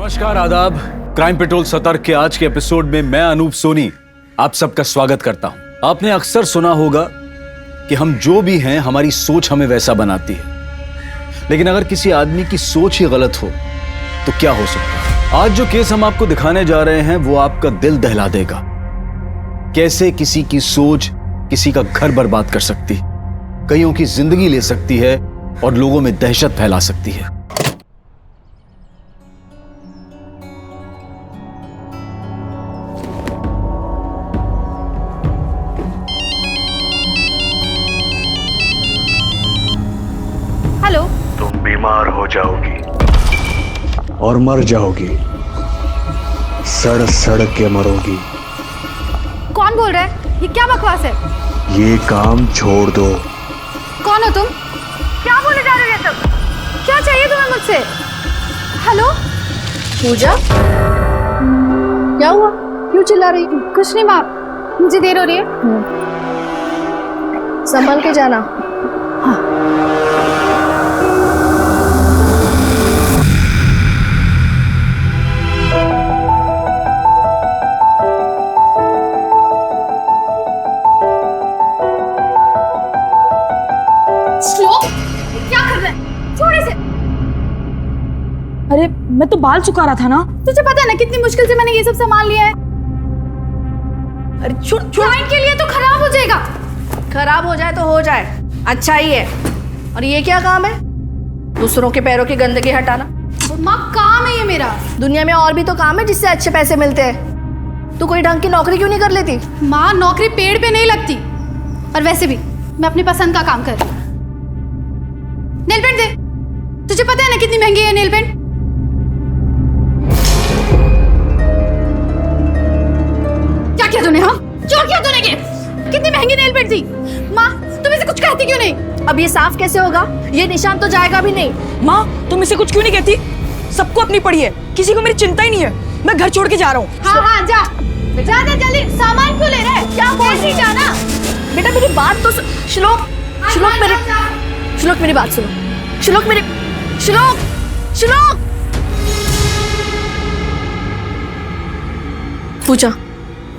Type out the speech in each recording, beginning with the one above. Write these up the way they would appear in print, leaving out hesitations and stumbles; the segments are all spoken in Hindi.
नमस्कार, आदाब। क्राइम पेट्रोल सतर्क के आज के एपिसोड में मैं अनूप सोनी आप सबका स्वागत करता हूं। आपने अक्सर सुना होगा कि हम जो भी हैं हमारी सोच हमें वैसा बनाती है, लेकिन अगर किसी आदमी की सोच ही गलत हो तो क्या हो सकता है। आज जो केस हम आपको दिखाने जा रहे हैं वो आपका दिल दहला देगा। कैसे किसी की सोच किसी का घर बर्बाद कर सकती, कईयों की जिंदगी ले सकती है और लोगों में दहशत फैला सकती है। हेलो। तुम बीमार हो जाओगी और मर जाओगी, सड़ सड़ के मरोगी। कौन बोल रहा है? ये क्या बकवास है? ये काम छोड़ दो। कौन हो तुम? क्या बोले जा रहे हो ये सब? क्या चाहिए तुम्हें मुझसे? हेलो पूजा, क्या हुआ? क्यों चिल्ला रही? कुछ नहीं माँ, मुझे देर हो रही है। संभल के जाना। श्लोक, क्या कर रहा है? छोड़ इसे। अरे मैं तो बाल सुखा रहा था ना। तुझे पता है ना कितनी मुश्किल से मैंने ये सब संभाल लिया है। अरे छोड़। क्लाइंट के लिए तो खराब हो जाएगा। खराब हो जाए तो हो जाए, अच्छा ही है। और ये क्या काम है? दूसरों के पैरों की गंदगी हटाना। माँ, काम है ये मेरा। दुनिया में और भी तो काम है जिससे अच्छे पैसे मिलते हैं। तू कोई ढंग की नौकरी क्यों नहीं कर लेती? माँ, नौकरी पेड़ पे नहीं लगती। और वैसे भी मैं अपनी पसंद का काम कर रही हूँ। नेल पेंट दे। तुझे पता है ना कितनी महंगी है नेल पेंट? क्या किया तूने? हाँ, क्या किया तूने? कितनी महंगी नेल पेंट थी। माँ, तुम इसे कुछ कहती क्यों नहीं? अब ये साफ कैसे होगा? ये निशान तो जाएगा भी नहीं। माँ, तुम इसे कुछ क्यों नहीं कहती? सबको अपनी पड़ी है, किसी को मेरी चिंता ही नहीं है। मैं घर छोड़ के जा रहा हूँ। हाँ हाँ, जा जा जा, जल्दी। सामान क्यों ले रहे हैं? क्या बोल रही? जाना। बेटा मेरी बात तो श्लोक, श्लोक मेरी बात सुनो। श्लोक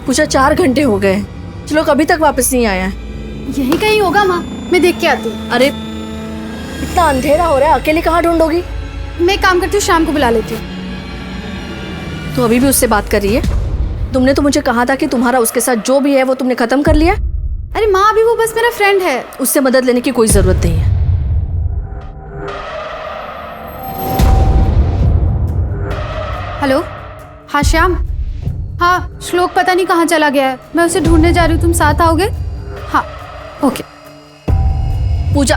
पूजा 4 घंटे हो गए, श्लोक अभी तक वापस नहीं आया है। यही कहीं होगा माँ, मैं देख के आती हूँ। अरे इतना अंधेरा हो रहा है, अकेले कहाँ ढूंढोगी? मैं काम करती हूँ, शाम को बुला लेती हूँ। तो अभी भी उससे बात कर रही है? तुमने तो मुझे कहा था कि तुम्हारा उसके साथ जो भी है वो तुमने खत्म कर लिया। अरे माँ, अभी वो बस मेरा फ्रेंड है। उससे मदद लेने की कोई जरूरत नहीं है। हेलो। हाँ श्याम। हाँ, श्लोक पता नहीं कहाँ चला गया है, मैं उसे ढूंढने जा रही हूँ। तुम साथ आओगे? हाँ, ओके। पूजा।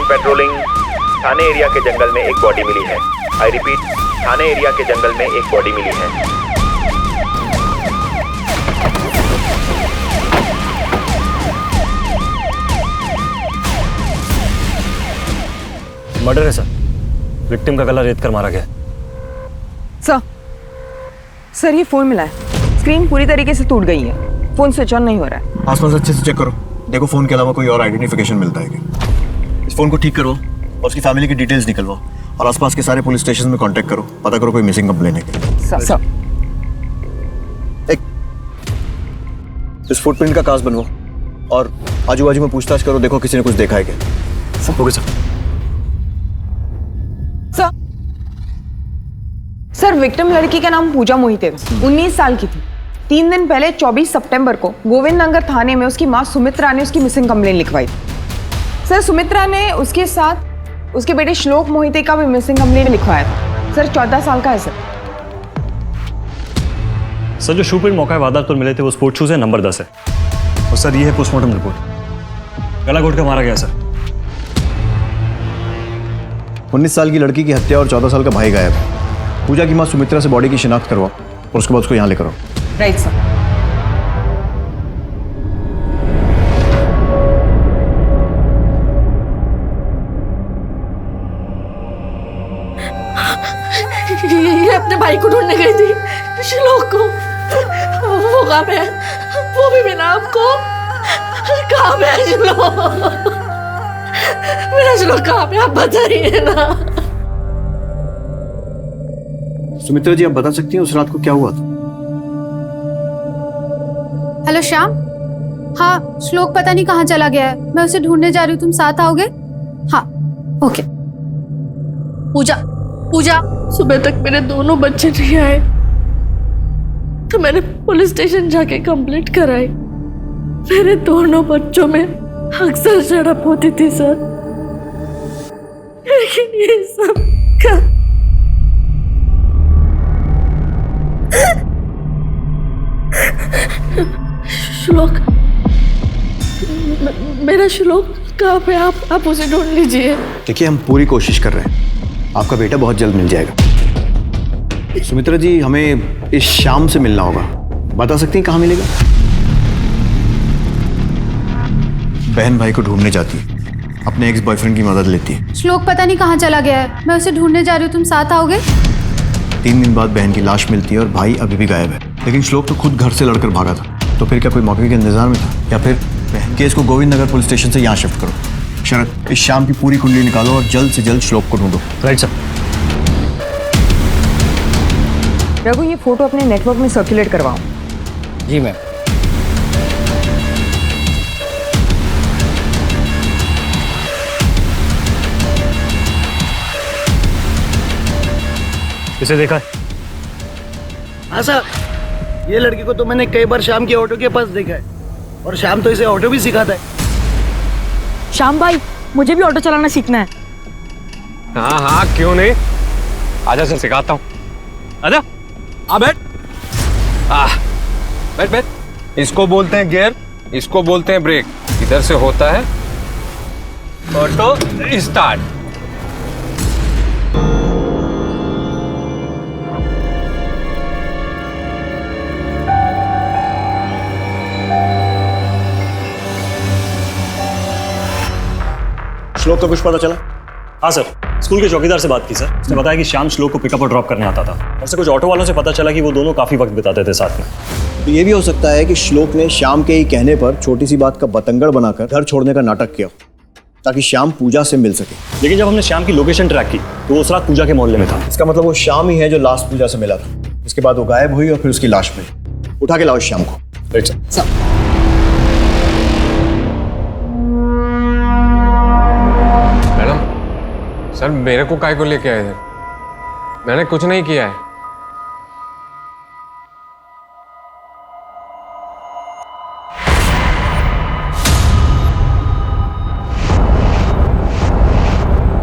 पेट्रोलिंग। थाने एरिया के जंगल में एक बॉडी मिली है। आई रिपीट, थाने एरिया के जंगल में एक बॉडी मिली है। मर्डर है सर। विक्टिम का गला रेत कर मारा गया। सर ये फोन मिला है, स्क्रीन पूरी तरीके से टूट गई है, फोन स्विच ऑन नहीं हो रहा है। आसपास अच्छे से चेक करो, देखो फोन के अलावा कोई और आइडेंटिफिकेशन मिलता है क्या। इस फोन को ठीक करो और उसकी फैमिली की डिटेल्स निकलवाओ और आसपास के सारे पुलिस स्टेशन में कांटेक्ट करो, पता करो कोई मिसिंग कंप्लेन है क्या। सर इस फुटप्रिंट का कास्ट बनवाओ और आजू बाजू में पूछताछ करो, देखो किसी ने कुछ देखा है क्या। सब हो गया सर विक्टिम लड़की का नाम पूजा मोहिते था, 19 साल की थी। 3 दिन पहले 24 सितंबर को गोविंद नगर थाने में उसकी माँ सुमित्रा ने उसकी मिसिंग कंप्लेन लिखवाई थी। सर सुमित्रा ने उसके साथ उसके बेटे श्लोक मोहिते का भी मिसिंग कंप्लेन लिखवाया था। सर 14 साल का है सर। सर जो शू प्रिंट मौका वारदात पर मिले थे वो स्पोर्ट शूज है, नंबर 10 है। और सर ये है पोस्टमार्टम रिपोर्ट। गला घोट कर मारा गया सर। 19 साल की लड़की की हत्या और 14 साल का भाई गायब है। पूजा की माँ सुमित्रा से बॉडी की शिनाख्त करवाओ और उसके बाद उसको यहाँ लेकर आओ। Right sir. ये अपने भाई को ढूंढने गई थी, श्लोक को। वो कहाँ पे है? वो भी बिना आपको। कहाँ पे है श्लोक? मेरा श्लोक कहाँ पे? आप बताइए ना। सुमित्रा जी, आप बता सकती हैं उस रात को क्या हुआ था? हेलो श्याम। हाँ, श्लोक पता नहीं कहाँ चला गया है, मैं उसे ढूंढने जा रही हूँ, तुम साथ आओगे? हाँ, ओके। पूजा, सुबह तक मेरे दोनों बच्चे नहीं आए तो मैंने पुलिस स्टेशन जाके कंप्लेंट कराई। मेरे दोनों बच्चों में अक्सर झड़प होती थी सर, लेकिन ये सब का श्लोक, मेरा श्लोक कहाँ पे? आप उसे ढूंढ लीजिए। देखिए, हम पूरी कोशिश कर रहे हैं, आपका बेटा बहुत जल्द मिल जाएगा। सुमित्रा जी, हमें इस शाम से मिलना होगा, बता सकती हैं कहाँ मिलेगा? बहन भाई को ढूंढने जाती है, अपने एक्स बॉयफ्रेंड की मदद लेती है। श्लोक पता नहीं कहाँ चला गया है, मैं उसे ढूंढने जा रही हूँ, तुम साथ आओगे? 3 दिन बाद बहन की लाश मिलती है और भाई अभी भी गायब है। लेकिन श्लोक तो खुद घर से लड़कर भागा था, तो फिर क्या कोई मौके के इंतजार में था? या फिर बहन केस को गोविंद नगर पुलिस स्टेशन से यहाँ शिफ्ट करो। शरद, इस शाम की पूरी कुंडली निकालो और जल्द से जल्द श्लोक को ढूंढो। Right sir. रघु, ये फोटो अपने नेटवर्क में सर्कुलेट करवाओ। जी मैम। इसे देखा है? हाँ सर, ये लड़की को तो मैंने कई बार शाम के ऑटो के पास देखा है, और शाम तो इसे ऑटो भी सिखाता है। श्याम भाई, मुझे भी ऑटो चलाना सीखना है। हाँ हाँ, क्यों नहीं, आजा सर, सिखाता हूँ। आजा, आ बैठ। बैठ बैठ। इसको बोलते हैं गियर, इसको बोलते हैं ब्रेक। इधर से होता है ऑटो स्टार्ट। श्लोक का कुछ पता चला? हाँ सर, स्कूल के चौकीदार से बात की सर। उसने बताया कि श्याम श्लोक को पिकअप और ड्रॉप करने आता था। और से कुछ ऑटो वालों से पता चला कि वो दोनों काफी वक्त बिताते थे साथ में। तो ये भी हो सकता है कि श्लोक ने श्याम के ही कहने पर छोटी सी बात का बतंगड़ बनाकर घर छोड़ने का नाटक किया, ताकि श्याम पूजा से मिल सके। लेकिन जब हमने श्याम की लोकेशन ट्रैक की तो वो उस रात पूजा के मोहल्ले में था। इसका मतलब वो श्याम ही है जो लास्ट पूजा से मिला था। इसके बाद वो गायब हुई और फिर उसकी लाश मिली। उठा के लाओ इस श्याम को। Right sir. मैडम, सर मेरे को काय को लेके आए थे? मैंने कुछ नहीं किया है।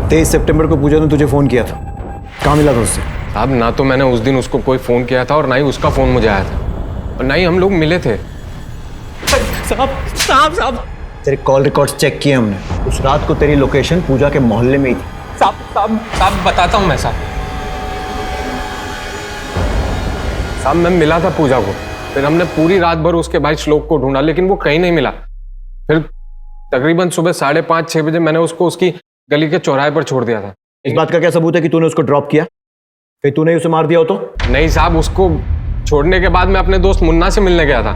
23 सितंबर को पूजा ने तुझे फोन किया था, कहाँ मिला था उससे? साहब, ना तो मैंने उस दिन उसको कोई फोन किया था और ना ही उसका फोन मुझे आया था, और ना ही हम लोग मिले थे। साहब तेरे कॉल रिकॉर्ड्स चेक किए हमने। उस रात को तेरी लोकेशन पूजा के मोहल्ले में ही थी। साहब बताता हूँ मैं। साहब मैं मिला था पूजा को, फिर हमने पूरी रात भर उसके भाई श्लोक को ढूंढा, लेकिन वो कहीं नहीं मिला। फिर तकरीबन सुबह 5:30-6 बजे मैंने उसको उसकी गली के चौराहे पर छोड़ दिया था। इस बात का क्या सबूत है कि तूने उसको ड्रॉप किया? फिर तूने उसे मार दिया हो तो? नहीं साहब, उसको छोड़ने के बाद मैं अपने दोस्त मुन्ना से मिलने गया था।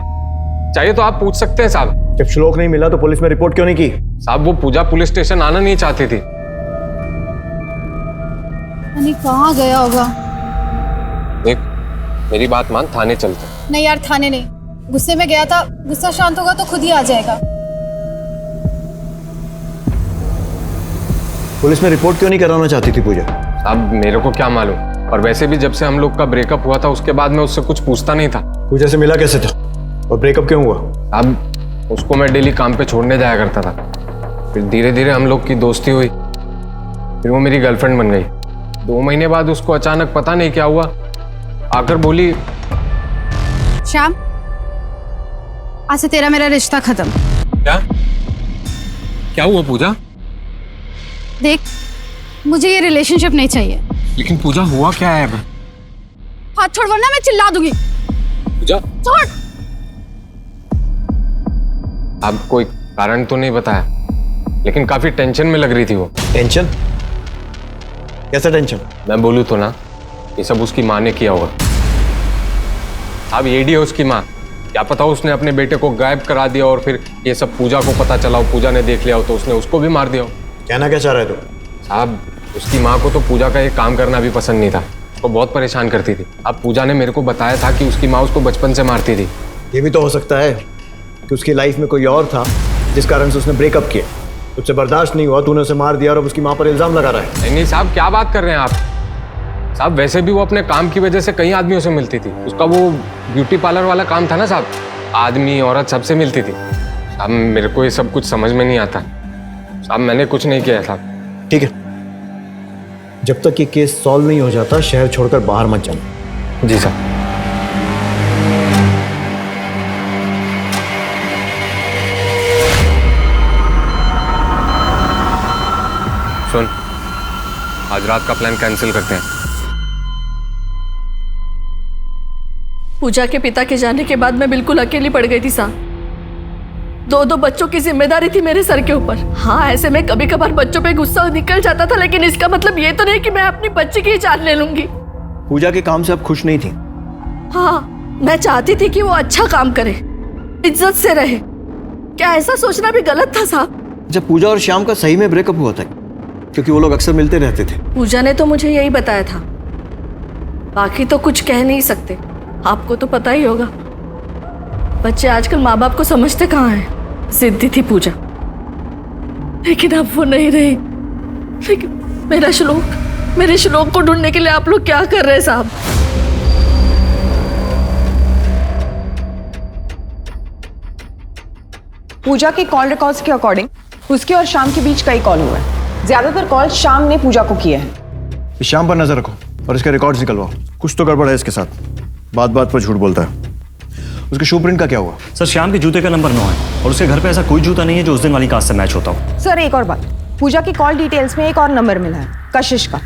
चाहिए तो आप पूछ सकते हैं साहब। जब श्लोक नहीं मिला तो पुलिस में रिपोर्ट क्यों नहीं की? साहब वो पूजा पुलिस स्टेशन आना नहीं चाहती थी। कहाँ गया होगा? देख, मेरी बात मान, थाने चलते हैं। नहीं यार, थाने नहीं, गुस्से में गया था। गुस्सा शांत होगा तो खुद ही आ जाएगा। पुलिस में रिपोर्ट क्यों नहीं कराना चाहती थी पूजा? साहब मेरे को क्या मालूम, और वैसे भी जब से हम लोग का ब्रेकअप हुआ था उसके बाद मैं उससे कुछ पूछता नहीं था। पूजा से मिला कैसे था और ब्रेकअप क्यों हुआ? अब उसको मैं डेली काम पे छोड़ने जाया करता था। फिर धीरे धीरे हम लोग की दोस्ती हुई, फिर वो मेरी गर्लफ्रेंड बन गई। 2 महीने बाद उसको अचानक पता नहीं क्या हुआ, आकर बोली, श्याम, आज से तेरा मेरा रिश्ता खत्म। क्या हुआ पूजा? देख, मुझे ये रिलेशनशिप नहीं चाहिए। लेकिन पूजा हुआ क्या है? हाथ छोड़ वरना मैं चिल्ला दूंगी। पूजा, छोड़। अब कोई कारण तो नहीं बताया, लेकिन काफी टेंशन में लग रही थी वो। टेंशन? कैसा टेंशन? मैं बोलूँ तो ना, ये सब उसकी माँ ने किया होगा। अब एडी है उसकी माँ, क्या पता उसने अपने बेटे को गायब करा दिया और फिर ये सब पूजा को पता चला हो, पूजा ने देख लिया हो तो उसने उसको भी मार दिया हो। कहना क्या चाह रहे तू? साहब, उसकी माँ को तो पूजा का ये काम करना भी पसंद नहीं था, उसको बहुत परेशान करती थी। अब पूजा ने मेरे को बताया था कि उसकी माँ उसको बचपन से मारती थी। ये भी तो हो सकता है कि उसकी लाइफ में कोई और था जिस कारण से उसने ब्रेकअप किया, उससे बर्दाश्त नहीं हुआ, तूने उसे मार दिया और अब उसकी माँ पर इल्जाम लगा रहा है। नहीं नहीं साहब, क्या बात कर रहे हैं आप? साहब, वैसे भी वो अपने काम की वजह से कई आदमियों से मिलती थी। उसका वो ब्यूटी पार्लर वाला काम था ना साहब, आदमी औरत सबसे मिलती थी। साहब, मेरे को ये सब कुछ समझ में नहीं आता। साहब, मैंने कुछ नहीं किया साहब। ठीक है, जब तक ये केस सॉल्व नहीं हो जाता शहर छोड़कर बाहर मत जाना। जी साहब। सुन, आज रात का प्लान कैंसिल करते हैं। पूजा के पिता के जाने के बाद मैं बिल्कुल अकेली पड़ गई थी साहब। दो बच्चों की जिम्मेदारी थी मेरे सर के ऊपर। हाँ, ऐसे में कभी कभार बच्चों पे गुस्सा निकल जाता था, लेकिन इसका मतलब ये तो नहीं कि मैं अपनी बच्ची की जान ले लूंगी। पूजा के काम से आप खुश नहीं थी? हाँ, मैं चाहती थी कि वो अच्छा काम करे, इज्जत से रहे। क्या ऐसा सोचना भी गलत था साहब? जब पूजा और श्याम का सही में ब्रेकअप हुआ था, क्योंकि वो लोग अक्सर मिलते रहते थे। पूजा ने तो मुझे यही बताया था, बाकी तो कुछ कह नहीं सकते। आपको तो पता ही होगा, बच्चे आजकल माँ बाप को समझते कहाँ हैं। जिद्दी थी पूजा, लेकिन अब वो नहीं रही। लेकिन मेरे श्लोक को ढूंढने के लिए आप लोग क्या कर रहे हैं साहब? पूजा के कॉल रिकॉर्ड्स के अकॉर्डिंग उसके और शाम के बीच कई कॉल हुए हैं। ज्यादातर कॉल शाम ने पूजा को किए हैं। इस शाम पर नजर रखो और इसके रिकॉर्ड्स निकलवाओ। कुछ तो गड़बड़ है इसके साथ, बात बात पर झूठ बोलता है। उसके शू प्रिंट का क्या हुआ? सर, श्याम के जूते का नंबर 9 है और उसके घर पे ऐसा कोई जूता नहीं है जो उस दिन वाली कास्ट से मैच होता हो। सर, एक और बात, पूजा की कॉल डिटेल्स में एक और नंबर मिला है, कशिश का,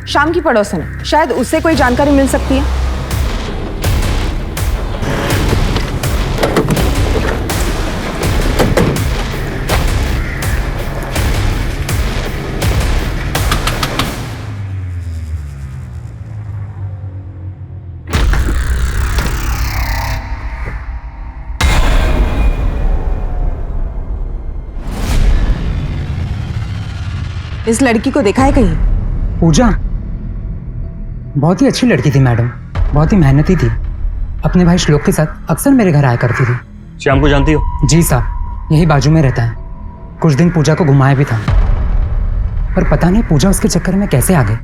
शाम की पड़ोसन है। शायद उससे कोई जानकारी मिल सकती है। इस लड़की को देखा है कहीं? पूजा बहुत ही अच्छी लड़की थी मैडम, बहुत ही मेहनती थी। अपने भाई श्लोक के साथ अक्सर मेरे घर आया करती थी। श्याम को जानती हो? जी साहब, यही बाजू में रहता है। कुछ दिन पूजा को घुमाया भी था, पर पता नहीं पूजा उसके चक्कर में कैसे आ गई।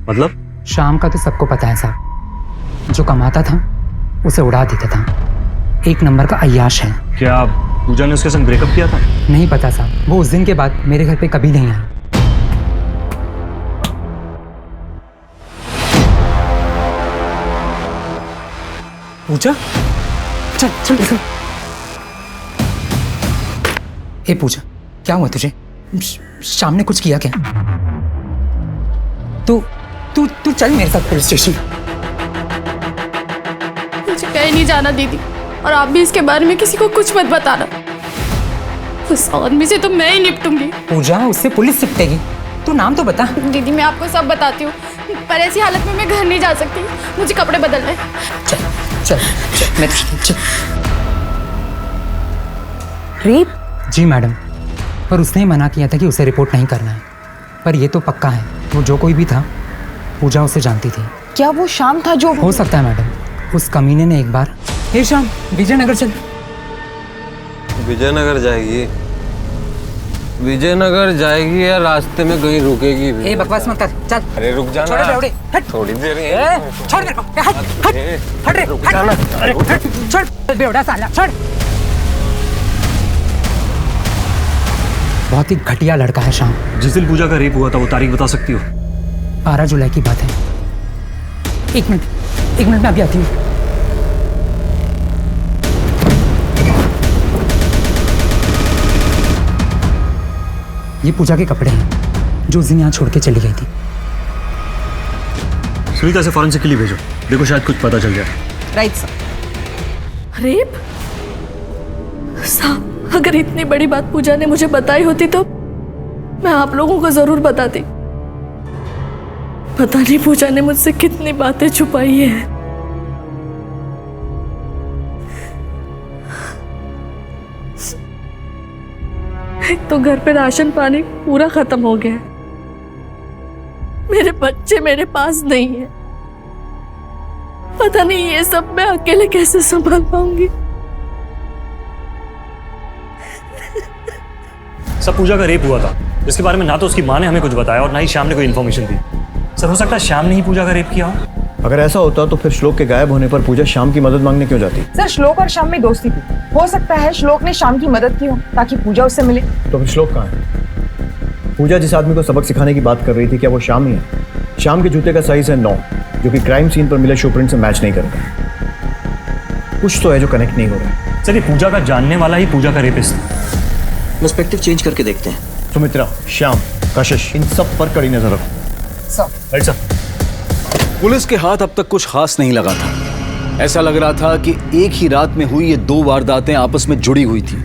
मतलब? शाम का तो सबको पता है साहब, जो कमाता था उसे उड़ा देता था। एक नंबर का अय्याश है। क्या पूजा ने उसके संग ब्रेकअप किया था? नहीं पता साहब, वो उस दिन के बाद मेरे घर पे कभी नहीं आई। पूजा, चल चल चल। ए पूजा, क्या हुआ तुझे? शाम ने कुछ किया क्या? तू तू तू चल मेरे साथ पुलिस स्टेशन। मुझे कहीं नहीं जाना दीदी, और आप भी इसके बारे में किसी को कुछ मत बताना। उस आदमी से तो मैं ही निपटूंगी। पूजा, उससे पुलिस निपटेगी। तू नाम तो बता। दीदी, मैं आपको सब बताती हूँ, पर ऐसी हालत में मैं घर नहीं जा सकती। मुझे कपड़े बदलने। चल चल चल, मैं चल। रेप? जी मैडम, पर उसने ही मना किया था कि उसे रिपोर्ट नहीं करना है। पर ये तो पक्का है, वो जो कोई भी था, पूजा उसे जानती थी। क्या वो शाम था जो? हो सकता है मैडम, उस कमीने ने एक बार। हे शाम, विजयनगर चल। विजयनगर जाएगी? विजयनगर जाएगी या रास्ते में कहीं रुकेगी? ए बकवास मत कर, चल। अरे रुक जाना। छोड़ बेवड़े, हट। थोड़ी देर छोड़ मेरे को, हट हट हट रे, रुक हट। जाना। अरे हट, छोड़ बेवड़ा साला, छोड़। बहुत ही घटिया लड़का है शाम। जिस दिन पूजा का रेप हुआ था वो तारीख बता सकती हो? 12 जुलाई की बात है। एक मिनट मैं अभी आती हूँ। ये पूजा के कपड़े हैं जो उस दिन यहाँ छोड़ के चली गई थी। सुनीता से फॉरेंसिक के लिए भेजो, देखो शायद कुछ पता चल जाए। Right sir. रेप? साहब, अगर इतनी बड़ी बात पूजा ने मुझे बताई होती तो मैं आप लोगों को जरूर बताती। पता नहीं पूजा ने मुझसे कितनी बातें छुपाई है। एक तो घर पे राशन पानी पूरा खत्म हो गया है, मेरे बच्चे मेरे पास नहीं है। पता नहीं ये सब मैं अकेले कैसे संभाल पाऊंगी। सब पूजा का रेप हुआ था, जिसके बारे में ना तो उसकी माँ ने हमें कुछ बताया और ना ही श्याम ने कोई इन्फॉर्मेशन दी। सर, हो सकता है श्याम ने ही पूजा का रेप किया हो। अगर ऐसा होता तो फिर श्लोक के गायब होने पर पूजा श्याम की मदद मांगने क्यों जाती? सर, श्लोक और श्याम में दोस्ती थी। हो सकता है श्लोक ने श्याम की मदद की हो ताकि पूजा उससे मिले। तो फिर श्लोक कहाँ है? पूजा जिस आदमी को सबक सिखाने की बात कर रही थी, क्या वो श्याम ही है? श्याम के जूते का साइज है 9, जो कि क्राइम सीन पर मिले शूप्रिंट से मैच नहीं करता। कुछ तो है जो कनेक्ट नहीं हो रहा। सर, ये पूजा का जानने वाला ही पूजा का रेपिस्ट है। पर्सपेक्टिव चेंज करके देखते हैं। सुमित्रा, श्याम, कशिश, इन सब पर कड़ी नजर रखो। Right sir. पुलिस के हाथ अब तक कुछ खास नहीं लगा था। ऐसा लग रहा था कि एक ही रात में हुई ये 2 वारदातें आपस में जुड़ी हुई थी,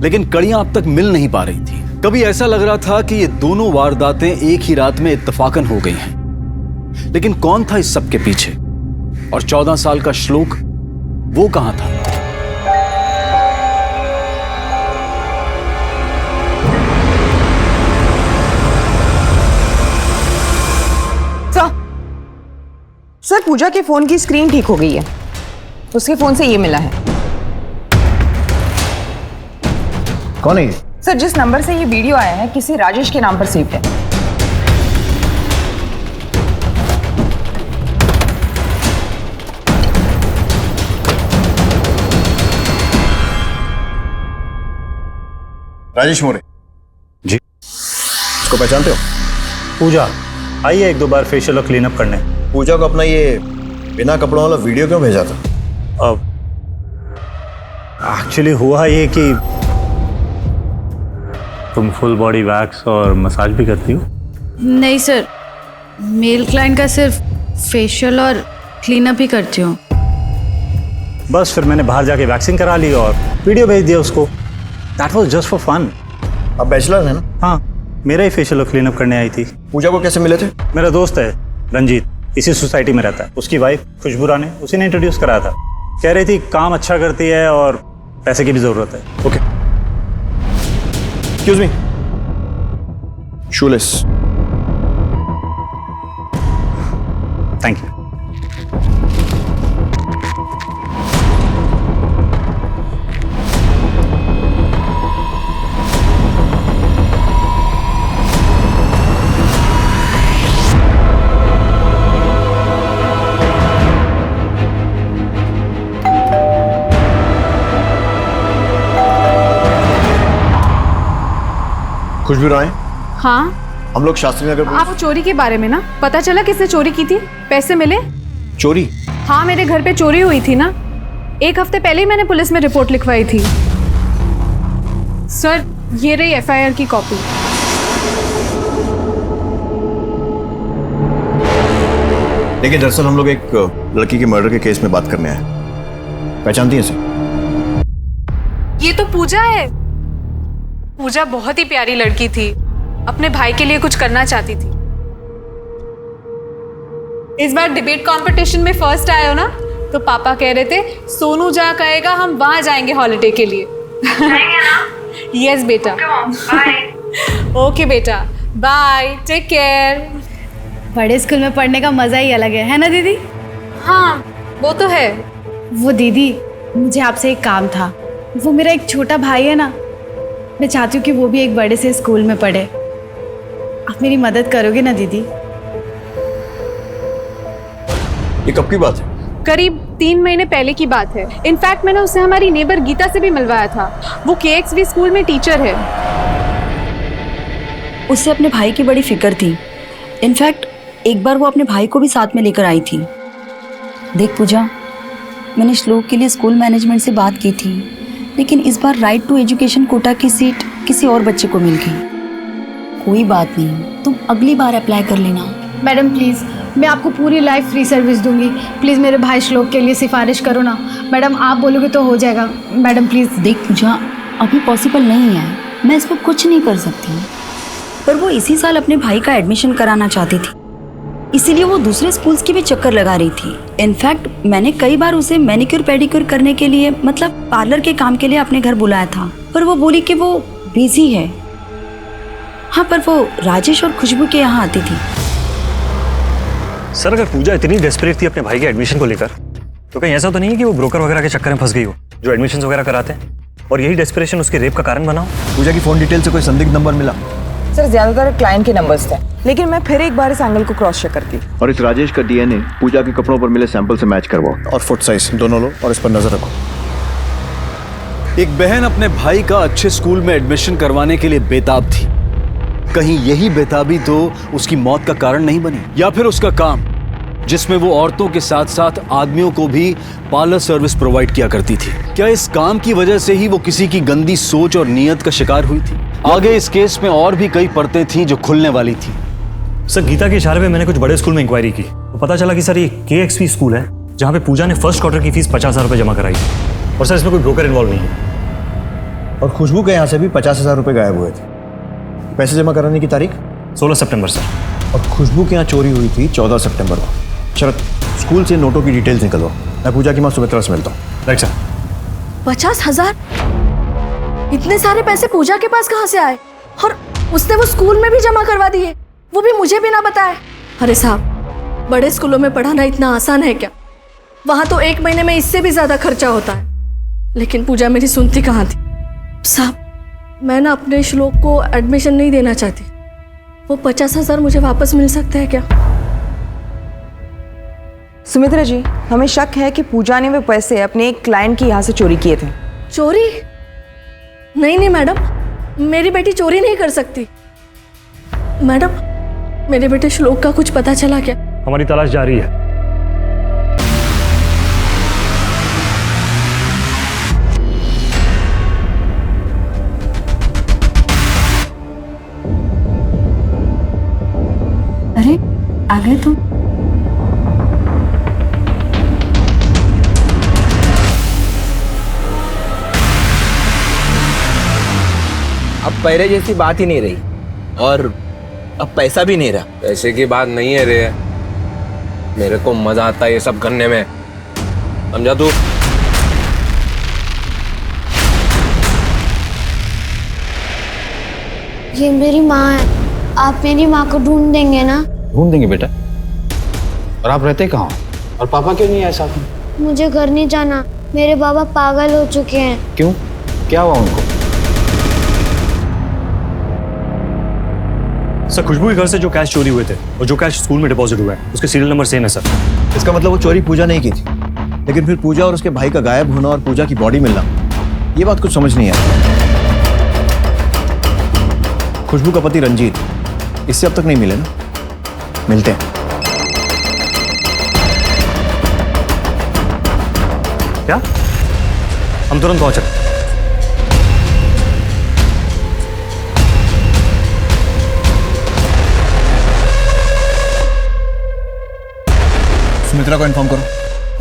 लेकिन कड़ियां अब तक मिल नहीं पा रही थी। कभी ऐसा लग रहा था कि ये दोनों वारदातें एक ही रात में इत्तफाकन हो गई हैं, लेकिन कौन था इस सब के पीछे? और 14 साल का श्लोक, वो कहां था? सर, पूजा के फोन की स्क्रीन ठीक हो गई है। उसके फोन से ये मिला है। कौन है ये? सर, जिस नंबर से ये वीडियो आया है किसी राजेश के नाम पर सेव है। राजेश मोरे जी। उसको पहचानते हो? पूजा आइए एक 2 बार फेशियल और क्लीन अप करने। पूजा को अपना ये बिना कपड़ों वाला वीडियो क्यों भेजा था? अब एक्चुअली हुआ ये कि तुम फुल बॉडी वैक्स और मसाज भी करती हो? नहीं सर, मेल क्लाइंट का सिर्फ फेशियल और क्लीनअप ही करती हूँ। बस फिर मैंने बाहर जाके वैक्सिंग करा ली और वीडियो भेज दिया उसको। That was just for fun. अब बैचलर है ना? हाँ, मेरा ही फेशियल और क्लीनअप करने आई थी। पूजा को कैसे मिले थे? मेरा दोस्त है रंजीत, इसी सोसाइटी में रहता है। उसकी वाइफ खुशबू रानी, उसी ने इंट्रोड्यूस कराया था। कह रही थी काम अच्छा करती है और पैसे की भी जरूरत है। Okay, excuse me, shoelace. Thank you. Khushbu Rai, हाँ, हम लोग शास्त्री नगर आप चोरी के बारे में ना? पता चला किसने चोरी की थी? पैसे मिले? चोरी? हाँ, मेरे घर पे चोरी हुई थी ना। 1 हफ्ते पहले ही मैंने पुलिस में रिपोर्ट लिखवाई थी। सर, ये रही FIR की कॉपी। देखिए, दरअसल हम लोग एक लड़की के मर्डर के केस में बात करने आए। पहचानती हैं इसे? ये तो पूजा है। पूजा बहुत ही प्यारी लड़की थी, अपने भाई के लिए कुछ करना चाहती थी। इस बार डिबेट कंपटीशन में फर्स्ट आए हो ना, तो पापा कह रहे थे सोनू जहाँ कहेगा हम वहां जाएंगे हॉलिडे के लिए। यस बेटा। ओके बेटा, बाय, टेक केयर। बड़े स्कूल में पढ़ने का मजा ही अलग है ना दीदी? हाँ, वो तो है। वो दीदी, मुझे आपसे एक काम था। वो मेरा एक छोटा भाई है ना, मैं चाहती हूँ कि वो भी एक बड़े से स्कूल में पढ़े। आप मेरी मदद करोगे ना दीदी? ये कब की बात है? करीब 3 महीने पहले की बात है। इनफैक्ट मैंने उससे हमारी नेबर गीता से भी मिलवाया था। वो KXV स्कूल में टीचर है। उससे अपने भाई की बड़ी फिक्र थी। इनफैक्ट एक बार वो अपने भाई को भी साथ में लेकर आई थी। देख पूजा, मैंने श्लोक के लिए स्कूल मैनेजमेंट से बात की थी, लेकिन इस बार राइट टू एजुकेशन कोटा की सीट किसी और बच्चे को मिल गई। कोई बात नहीं, तुम अगली बार अप्लाई कर लेना। मैडम प्लीज़, मैं आपको पूरी लाइफ फ्री सर्विस दूंगी। प्लीज़ मेरे भाई श्लोक के लिए सिफारिश करो ना। मैडम आप बोलोगे तो हो जाएगा। Madam please. देख पूजा, अभी पॉसिबल नहीं है, मैं इस पर कुछ नहीं कर सकती। पर वो इसी साल अपने भाई का एडमिशन कराना चाहती थी, इसीलिए वो दूसरे स्कूल्स की भी चक्कर लगा रही थी। इनफैक्ट मैंने कई बार उसे मैनिक्योर पेडिक्योर करने के लिए, मतलब पार्लर के काम के लिए अपने घर बुलाया था, पर वो बोली कि वो बिजी है। हाँ, पर वो राजेश और खुशबू के यहाँ आती थी। सर, अगर पूजा इतनी डेस्परेट थी अपने भाई के एडमिशन को लेकर, तो कहीं ऐसा तो नहीं है कि वो ब्रोकर वगैरह के चक्कर में फंस गई हो, जो एडमिशन वगैरह कराते हैं, और यही डेस्परेशन उसके रेप का कारण बना हो? पूजा की फोन डिटेल से कोई संदिग्ध नंबर मिला? सर ज्यादातर क्लाइंट के नंबर्स थे, लेकिन मैं फिर एक बार इस एंगल को क्रॉस चेक करती। और इस राजेश का डीएनए पूजा के कपड़ों पर मिले सैंपल से मैच करवाओ, और फुट साइज दोनों लो और इस पर नजर रखो। एक बहन अपने भाई का अच्छे स्कूल में एडमिशन करवाने के लिए बेताब थी। कहीं यही बेताबी तो उसकी मौत का कारण नहीं बनी, या फिर उसका काम, जिसमें वो औरतों के साथ साथ आदमियों को भी पार्लर सर्विस प्रोवाइड किया करती थी, क्या इस काम की वजह से ही वो किसी की गंदी सोच और नीयत का शिकार हुई थी? आगे इस केस में और भी कई परतें थी जो खुलने वाली थी। सर, गीता के इशारे पे मैंने कुछ बड़े स्कूल में इंक्वायरी की, तो पता चला कि सर ये KXP स्कूल है, जहाँ पे पूजा ने फर्स्ट क्वार्टर की फीस 50,000 रुपये जमा कराई थी, और सर इसमें कोई ब्रोकर इन्वॉल्व नहीं है। और खुशबू के यहाँ से भी 50,000 रुपये गायब हुए थे। पैसे जमा कराने की तारीख 16 सितंबर सर। और खुशबू के यहाँ चोरी हुई थी 14 सितंबर को। शरद, स्कूल से नोटों की डिटेल्स निकलवाओ, मैं पूजा की माँ सुमित्रा से मिलता हूँ। Right sir. 50,000? इतने सारे पैसे पूजा के पास कहाँ से आए? और उसने वो स्कूल में भी जमा करवा दिए, वो भी मुझे भी ना बताए। अरे साहब, बड़े स्कूलों में पढ़ाना इतना आसान है क्या? वहां तो 1 महीने में इससे भी ज्यादा खर्चा होता है। लेकिन पूजा मेरी सुनती कहाँ थी? साहब, मैं ना अपने श्लोक को एडमिशन नहीं देना चाहती। वो 50,000 मुझे वापस मिल सकते हैं क्या? सुमित्रा जी, हमें शक है कि पूजा ने वो पैसे अपने एक क्लाइंट के यहाँ से चोरी किए थे। चोरी? नहीं मैडम, मेरी बेटी चोरी नहीं कर सकती। मैडम, मेरे बेटे श्लोक का कुछ पता चला क्या? हमारी तलाश जारी है। अरे आ गए तुम? अब पहले जैसी बात ही नहीं रही, और अब पैसा भी नहीं रहा। पैसे की बात नहीं है रे, मेरे को मजा आता है ये सब करने में, समझा तू? ये मेरी माँ है, आप मेरी माँ को ढूंढ देंगे ना? ढूंढ देंगे बेटा। और आप रहते कहाँ? और पापा क्यों नहीं आए साथ में? मुझे घर नहीं जाना, मेरे बाबा पागल हो चुके हैं। क्यों, क्या हुआ उनको? सर, खुशबू के घर से जो कैश चोरी हुए थे और जो कैश स्कूल में डिपॉजिट हुआ है, उसके सीरियल नंबर सेम है सर। इसका मतलब वो चोरी पूजा नहीं की थी, लेकिन फिर पूजा और उसके भाई का गायब होना और पूजा की बॉडी मिलना, ये बात कुछ समझ नहीं आई। खुशबू का पति रंजीत, इससे अब तक नहीं मिले ना? मिलते हैं। क्या? हम तुरंत पहुंच रहे। सुमित्रा को इन्फॉर्म करो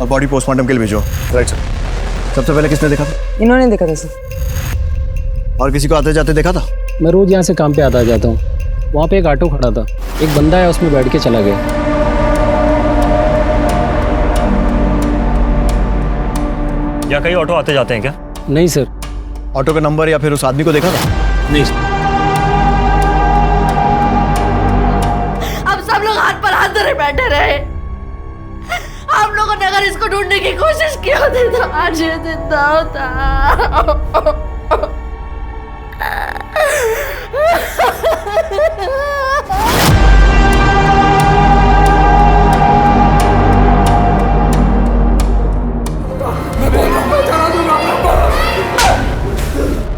और बॉडी पोस्टमार्टम के लिए भेजो। Right sir. सबसे पहले किसने देखा था? इन्होंने देखा था सर। और किसी को आते जाते देखा था? मैं रोज यहाँ से काम पे आता जाता हूँ, वहाँ पे एक ऑटो खड़ा था, एक बंदा है उसमें बैठ के चला गया। या कई ऑटो आते जाते हैं क्या? नहीं सर। ऑटो का नंबर या फिर उस आदमी को देखा था? नहीं सर। अब सब लोग हाथ पर हाथ धरे बैठे रहे। आप लोगों ने अगर इसको ढूंढने की कोशिश की होती तो आज ये दिन ना होता।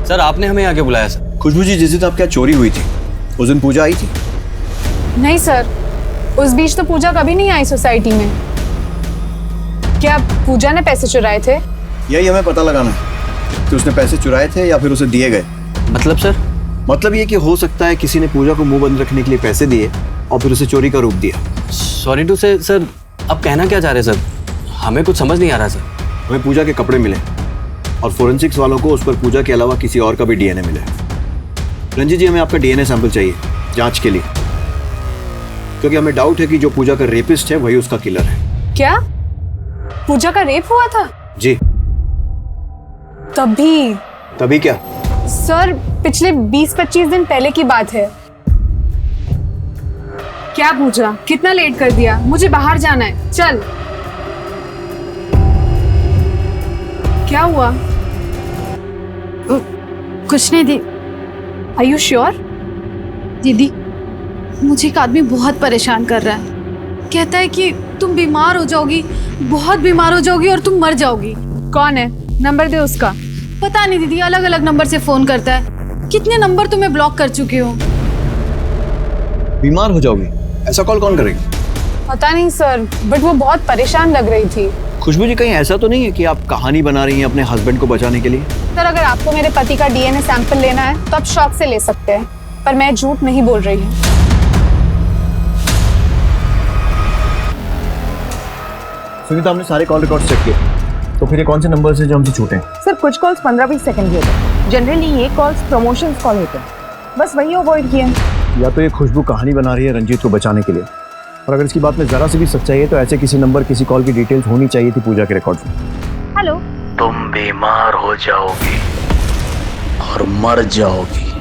सर, आपने हमें आगे बुलाया सर। खुशबू जी, जिस दिन आपके यहाँ चोरी हुई थी उस दिन पूजा आई थी? नहीं सर, उस बीच तो पूजा कभी नहीं आई सोसाइटी में। क्या पूजा ने पैसे चुराए थे? यही हमें पता लगाना है कि उसने पैसे चुराए थे या फिर उसे दिए गए। मतलब सर? मतलब ये कि हो सकता है किसी ने पूजा को मुंह बंद रखने के लिए पैसे दिए और फिर उसे चोरी का रूप दिया। सॉरी टू से सर, आप कहना क्या चाह रहे हैं सर? हमें कुछ समझ नहीं आ रहा सर। हमें पूजा के कपड़े मिले और फोरेंसिक्स वालों को उस पर पूजा के अलावा किसी और का भी डीएनए मिला है। रंजीत जी, हमें आपका डीएनए सैंपल चाहिए जांच के लिए, क्योंकि हमें डाउट है कि जो पूजा का रेपिस्ट है वही उसका किलर है। क्या पूजा का रेप हुआ था? जी। तभी क्या? सर पिछले 20-25 दिन पहले की बात है। क्या पूजा, कितना लेट कर दिया, मुझे बाहर जाना है, चल। क्या हुआ? कुछ नहीं दी। Are you sure? दीदी, मुझे एक आदमी बहुत परेशान कर रहा है। कहता है कि तुम बीमार हो जाओगी, बहुत बीमार हो जाओगी और तुम मर जाओगी। कौन है? नंबर दे उसका। पता नहीं दीदी, अलग अलग नंबर से फोन करता है। कितने नंबर तुम्हें ब्लॉक कर चुकी हूँ। बीमार हो जाओगी? ऐसा कॉल कौन करेगा? पता नहीं सर, बट वो बहुत परेशान लग रही थी। खुशबू जी, कहीं ऐसा तो नहीं है कि आप कहानी बना रही हैं अपने हस्बैंड को बचाने के लिए? सर अगर आपको मेरे पति का डीएनए सैंपल लेना है तो आप शौक से ले सकते हैं, पर मैं झूठ नहीं बोल रही हूँ। सुनीता, हमने सारे कॉल रिकॉर्ड चेक किए, तो फिर ये कौन से नंबर से जो हमसे छूटे? सर कुछ कॉल्स 15-20 सेकंड के होते हैं। जनरली ये कॉल्स प्रमोशंस कॉल होते हैं, बस वही अवॉइड किए। या तो ये खुशबू कहानी बना रही है रंजीत को बचाने के लिए, और अगर इसकी बात में जरा सी भी सच्चाई है तो ऐसे किसी नंबर, किसी कॉल की डिटेल्स होनी चाहिए थी पूजा के रिकॉर्ड में। हेलो। तुम बीमार हो जाओगी और मर जाओगी,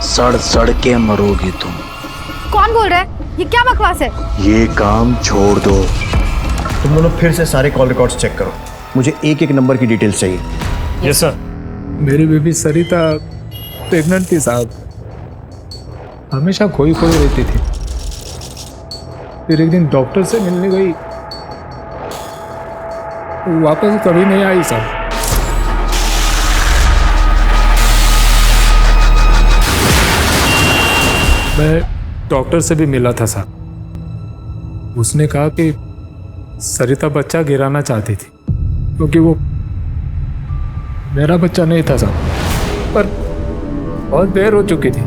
सड़ सड़ के मरोगी तुम। कौन बोल रहा है? ये क्या बकवास है? ये काम छोड़ दो। तुम दोनों फिर से सारे कॉल रिकॉर्ड्स चेक करो, मुझे एक एक नंबर की डिटेल्स चाहिए। Yes sir. मेरी बेबी सरिता प्रेग्नेंट थी साहब, हमेशा खोई खोई रहती थी। फिर एक दिन डॉक्टर से मिलने गई, वापस कभी नहीं आई साहब। मैं डॉक्टर से भी मिला था साहब, उसने कहा कि सरिता बच्चा गिराना चाहती थी क्योंकि वो मेरा बच्चा नहीं था साहब, पर बहुत देर हो चुकी थी,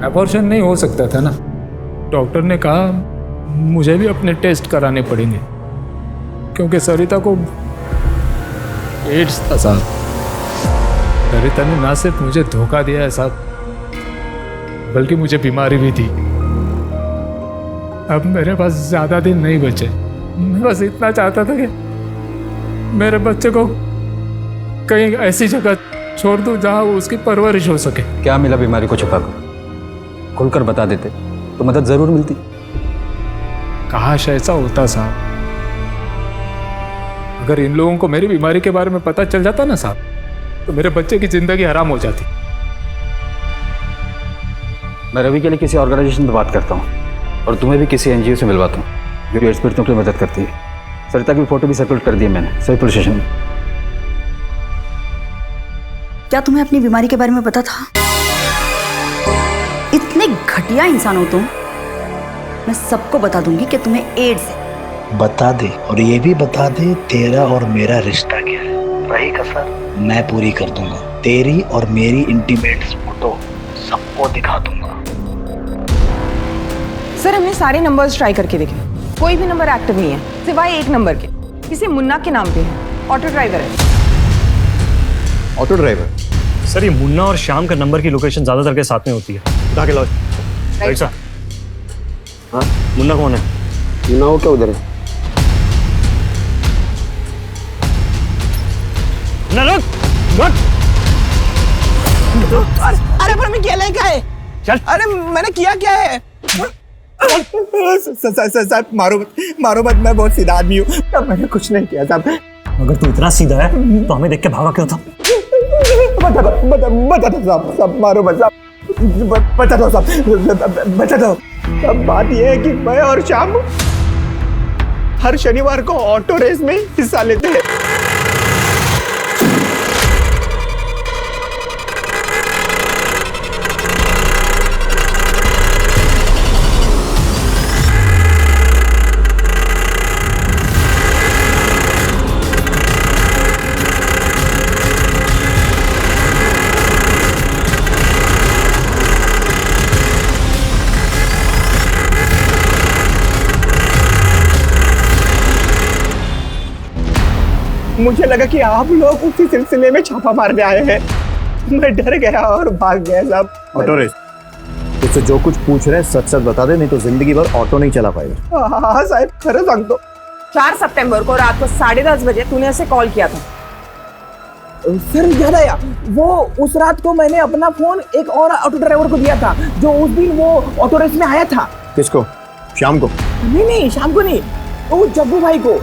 अबॉर्शन नहीं हो सकता था ना। डॉक्टर ने कहा मुझे भी अपने टेस्ट कराने पड़ेंगे क्योंकि सरिता को एड्स था साहब। सरिता ने ना सिर्फ मुझे धोखा दिया है साहब, बल्कि मुझे बीमारी भी थी। अब मेरे पास ज़्यादा दिन नहीं बचे, मैं बस इतना चाहता था कि मेरे बच्चे को कहीं ऐसी जगह छोड़ दूं जहां उसकी परवरिश हो सके। क्या मिला बीमारी को छुपाकर? खुलकर बता देते तो मदद जरूर मिलती। काश ऐसा होता साहब। अगर इन लोगों को मेरी बीमारी के बारे में पता चल जाता ना साहब, तो मेरे बच्चे की जिंदगी हराम हो जाती। मैं रवि के लिए किसी ऑर्गेनाइजेशन में बात करता हूँ और तुम्हें भी किसी एनजीओ से मिलवाता हूँ जो एड्स पीड़ितों की मदद करती है। सरिता की फोटो भी सर्कुलेट कर दी है मैंने सभी पुलिस स्टेशन में। क्या तुम्हें अपनी बीमारी के बारे में पता था? इतने घटिया इंसान हो तुम। मैं सबको बता दूंगी कि तुम्हें एड्स है। बता दे, और ये भी बता दे तेरा और मेरा रिश्ता क्या है। रही कसर मैं पूरी कर दूंगा, तेरी और मेरी इंटीमेट फोटो सबको दिखा दूंगा। सर हमने सारे नंबर्स ट्राई करके देखे, कोई भी नंबर एक्टिव नहीं है सिवाय एक नंबर के। किसी मुन्ना के नाम पे है, ऑटो ड्राइवर है। Auto driver? सर ये मुन्ना और श्याम का नंबर की लोकेशन ज्यादातर के साथ में होती है। उठा के लाओ। Right sir. हाँ मुन्ना कौन है? मुन्ना वो क्या उधर है? अरे पर मैं क्या लेकर आए? चल। अरे मैंने किया क्या है? साहब मारो मत, मैं बहुत सीधा आदमी हूँ, मैंने कुछ नहीं किया साहब। अगर तू इतना सीधा है तो हमें देख के भागा क्यों था? बता दो साहब, मारो मत साहब, बता दो साहब, बता दो। अब बात यह है कि मैं और श्याम हर शनिवार को ऑटो रेस में हिस्सा लेते हैं। मुझे लगा कि आप लोग उसी सिलसिले में छापा मारने आए हैं। मैं डर गया और भाग गया साहब। ऑटो रेस, तुझसे जो कुछ पूछ रहे हैं सच सच बता दे, नहीं तो जिंदगी भर ऑटो नहीं चला पाएगा। हाँ साहब, खरं सांगतो। 4 सितंबर को रात को 10:30 बजे तूने उसे कॉल किया था। सर याद आया, वो उस रात को मैंने अपना फोन एक और ऑटो ड्राइवर को दिया था जो उस दिन वो ऑटो रेस में आया था। किसको? शाम को? नहीं शाम को नहीं, वो जग्गू भाई को।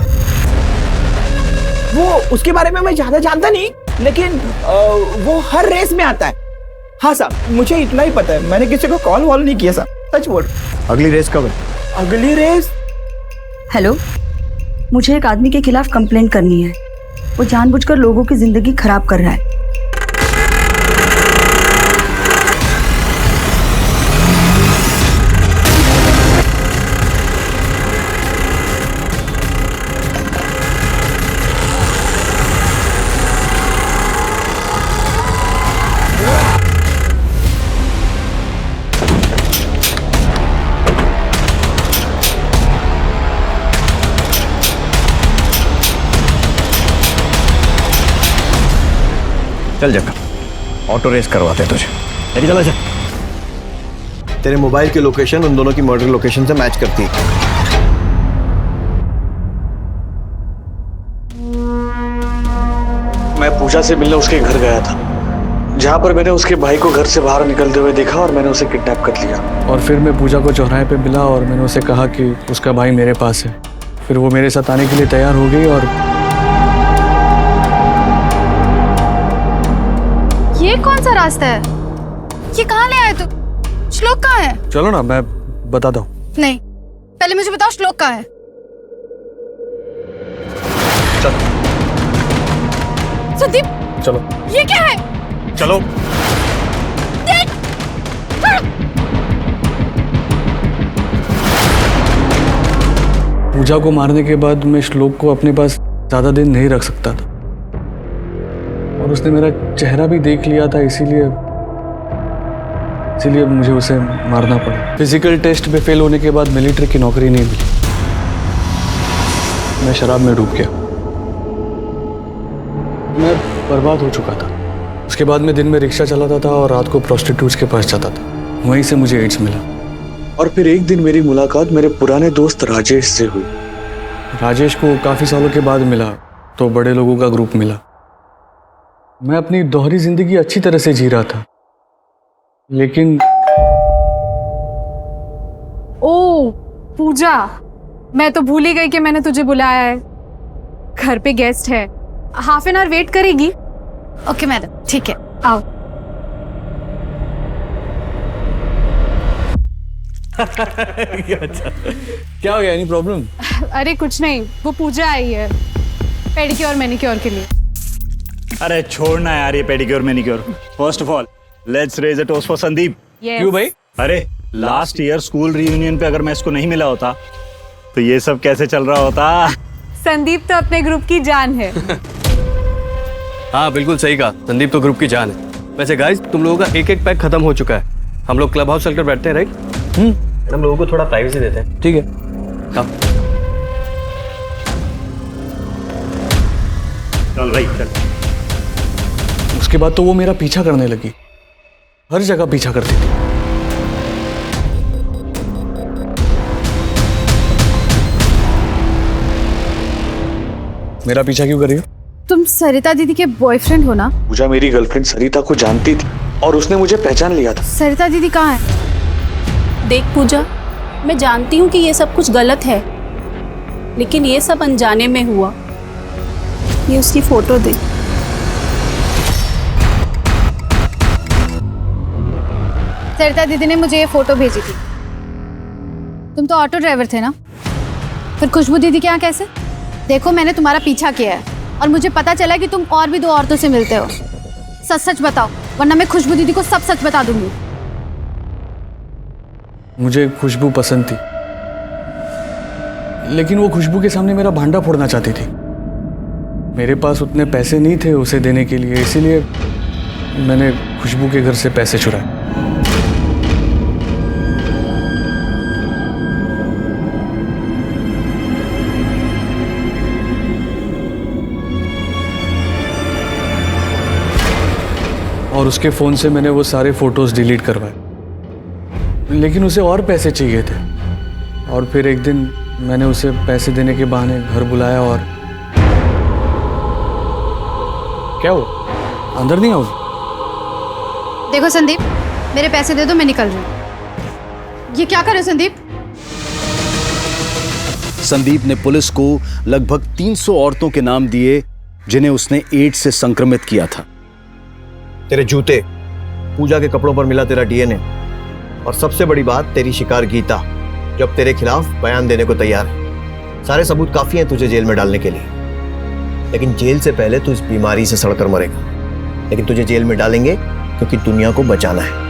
वो उसके बारे में मैं ज्यादा जानता नहीं, लेकिन वो हर रेस में आता है। हाँ साहब, मुझे इतना ही पता है, मैंने किसी को कॉल वॉल नहीं किया साहब, सच बोल। अगली रेस कब है? अगली रेस? हेलो, मुझे एक आदमी के खिलाफ कंप्लेंट करनी है। वो जानबूझकर लोगों की जिंदगी खराब कर रहा है। चल जग्गा, ऑटो रेस करवाते हैं तुझे। चल चला चल। तेरे मोबाइल की लोकेशन उन दोनों की मर्डर लोकेशन से मैच करती है। मैं पूजा से मिलने उसके घर गया था, जहाँ पर मैंने उसके भाई को घर से बाहर निकलते हुए देखा और मैंने उसे किडनैप कर लिया। और फिर मैं पूजा को चौराहे पे मिला और मैंने उसे कहा कि उसका भाई मेरे पास है। फिर वो मेरे साथ आने के लिए तैयार हो गई। और ये कौन सा रास्ता है? ये कहाँ ले आए तुम? श्लोक कहाँ है? चलो ना, मैं बताता हूँ। नहीं, पहले मुझे बताओ श्लोक कहाँ है? संदीप, चलो। ये क्या है? चलो। देख! पूजा को मारने के बाद मैं श्लोक को अपने पास ज्यादा दिन नहीं रख सकता था, और उसने मेरा चेहरा भी देख लिया था, इसीलिए मुझे उसे मारना पड़ा। फिजिकल टेस्ट पे फेल होने के बाद मिलिट्री की नौकरी नहीं मिली। मैं शराब में डूब गया। मैं बर्बाद हो चुका था। उसके बाद मैं दिन में रिक्शा चलाता था और रात को प्रोस्टिट्यूट्स के पास जाता था। वहीं से मुझे एड्स मिला। और फिर एक दिन मेरी मुलाकात मेरे पुराने दोस्त राजेश से हुई। राजेश को काफी सालों के बाद मिला तो बड़े लोगों का ग्रुप मिला। मैं अपनी दोहरी जिंदगी अच्छी तरह से जी रहा था, लेकिन ओ पूजा, मैं तो भूल ही गई कि मैंने तुझे बुलाया है। घर पे गेस्ट है, हाफ एन आवर वेट करेगी? ओके मैडम, ठीक है, आओ। क्या हो गया? Any problem? अरे कुछ नहीं, वो पूजा आई है पेडिक्योर मैनिक्योर के लिए। अरे छोड़ना यार ये pedicure manicure. First of all let's raise a toast for Sandeep. क्यों भाई? अरे लास्ट ईयर स्कूल रियूनियन पे अगर मैं इसको नहीं मिला होता तो ये सब कैसे चल रहा होता। संदीप तो अपने ग्रुप की जान है। हाँ बिल्कुल सही कहा, संदीप तो ग्रुप की जान है। वैसे गाइस, तुम लोगों का एक पैक खत्म हो चुका है। हम लोग क्लब हाउस चलकर बैठते हैं, राइट? हम लोगों को थोड़ा प्राइवेसी देते हैं। ठीक है, चल भाई चल। उसके बाद तो वो मेरा पीछा करने लगी, हर जगह पीछा करती थी। मेरा पीछा क्यों कर रही हो? तुम सरिता दीदी के बॉयफ्रेंड हो ना? पूजा मेरी गर्लफ्रेंड सरिता को जानती थी और उसने मुझे पहचान लिया था। सरिता दीदी कहाँ है? देख पूजा, मैं जानती हूँ कि ये सब कुछ गलत है, लेकिन ये सब अनजाने में हुआ। ये उसकी फोटो देख। सरिता दीदी ने मुझे ये फोटो भेजी थी। तुम तो ऑटो ड्राइवर थे ना? फिर खुशबू दीदी के यहाँ कैसे? देखो, मैंने तुम्हारा पीछा किया है और मुझे पता चला कि तुम और भी 2 औरतों से मिलते हो। सच सच बताओ, वरना मैं खुशबू दीदी को सब सच बता दूंगी। मुझे खुशबू पसंद थी, लेकिन वो खुशबू के सामने मेरा भांडा फोड़ना चाहती थी। मेरे पास उतने पैसे नहीं थे उसे देने के लिए, इसीलिए मैंने खुशबू के घर से पैसे चुराए। और उसके फ़ोन से मैंने वो सारे फ़ोटोज़ डिलीट करवाए, लेकिन उसे और पैसे चाहिए थे। और फिर एक दिन मैंने उसे पैसे देने के बहाने घर बुलाया और क्या हो, अंदर नहीं आओ? देखो संदीप, मेरे पैसे दे दो, मैं निकल रही हूँ। ये क्या करे संदीप? संदीप ने पुलिस को लगभग 300 औरतों के नाम दिए जिन्हें उसने एड्स से संक्रमित किया था। तेरे जूते, पूजा के कपड़ों पर मिला तेरा डीएनए, और सबसे बड़ी बात तेरी शिकार गीता, जो अब तेरे खिलाफ बयान देने को तैयार है। सारे सबूत काफी हैं तुझे जेल में डालने के लिए, लेकिन जेल से पहले तू इस बीमारी से सड़कर मरेगा। लेकिन तुझे जेल में डालेंगे क्योंकि दुनिया को बचाना है।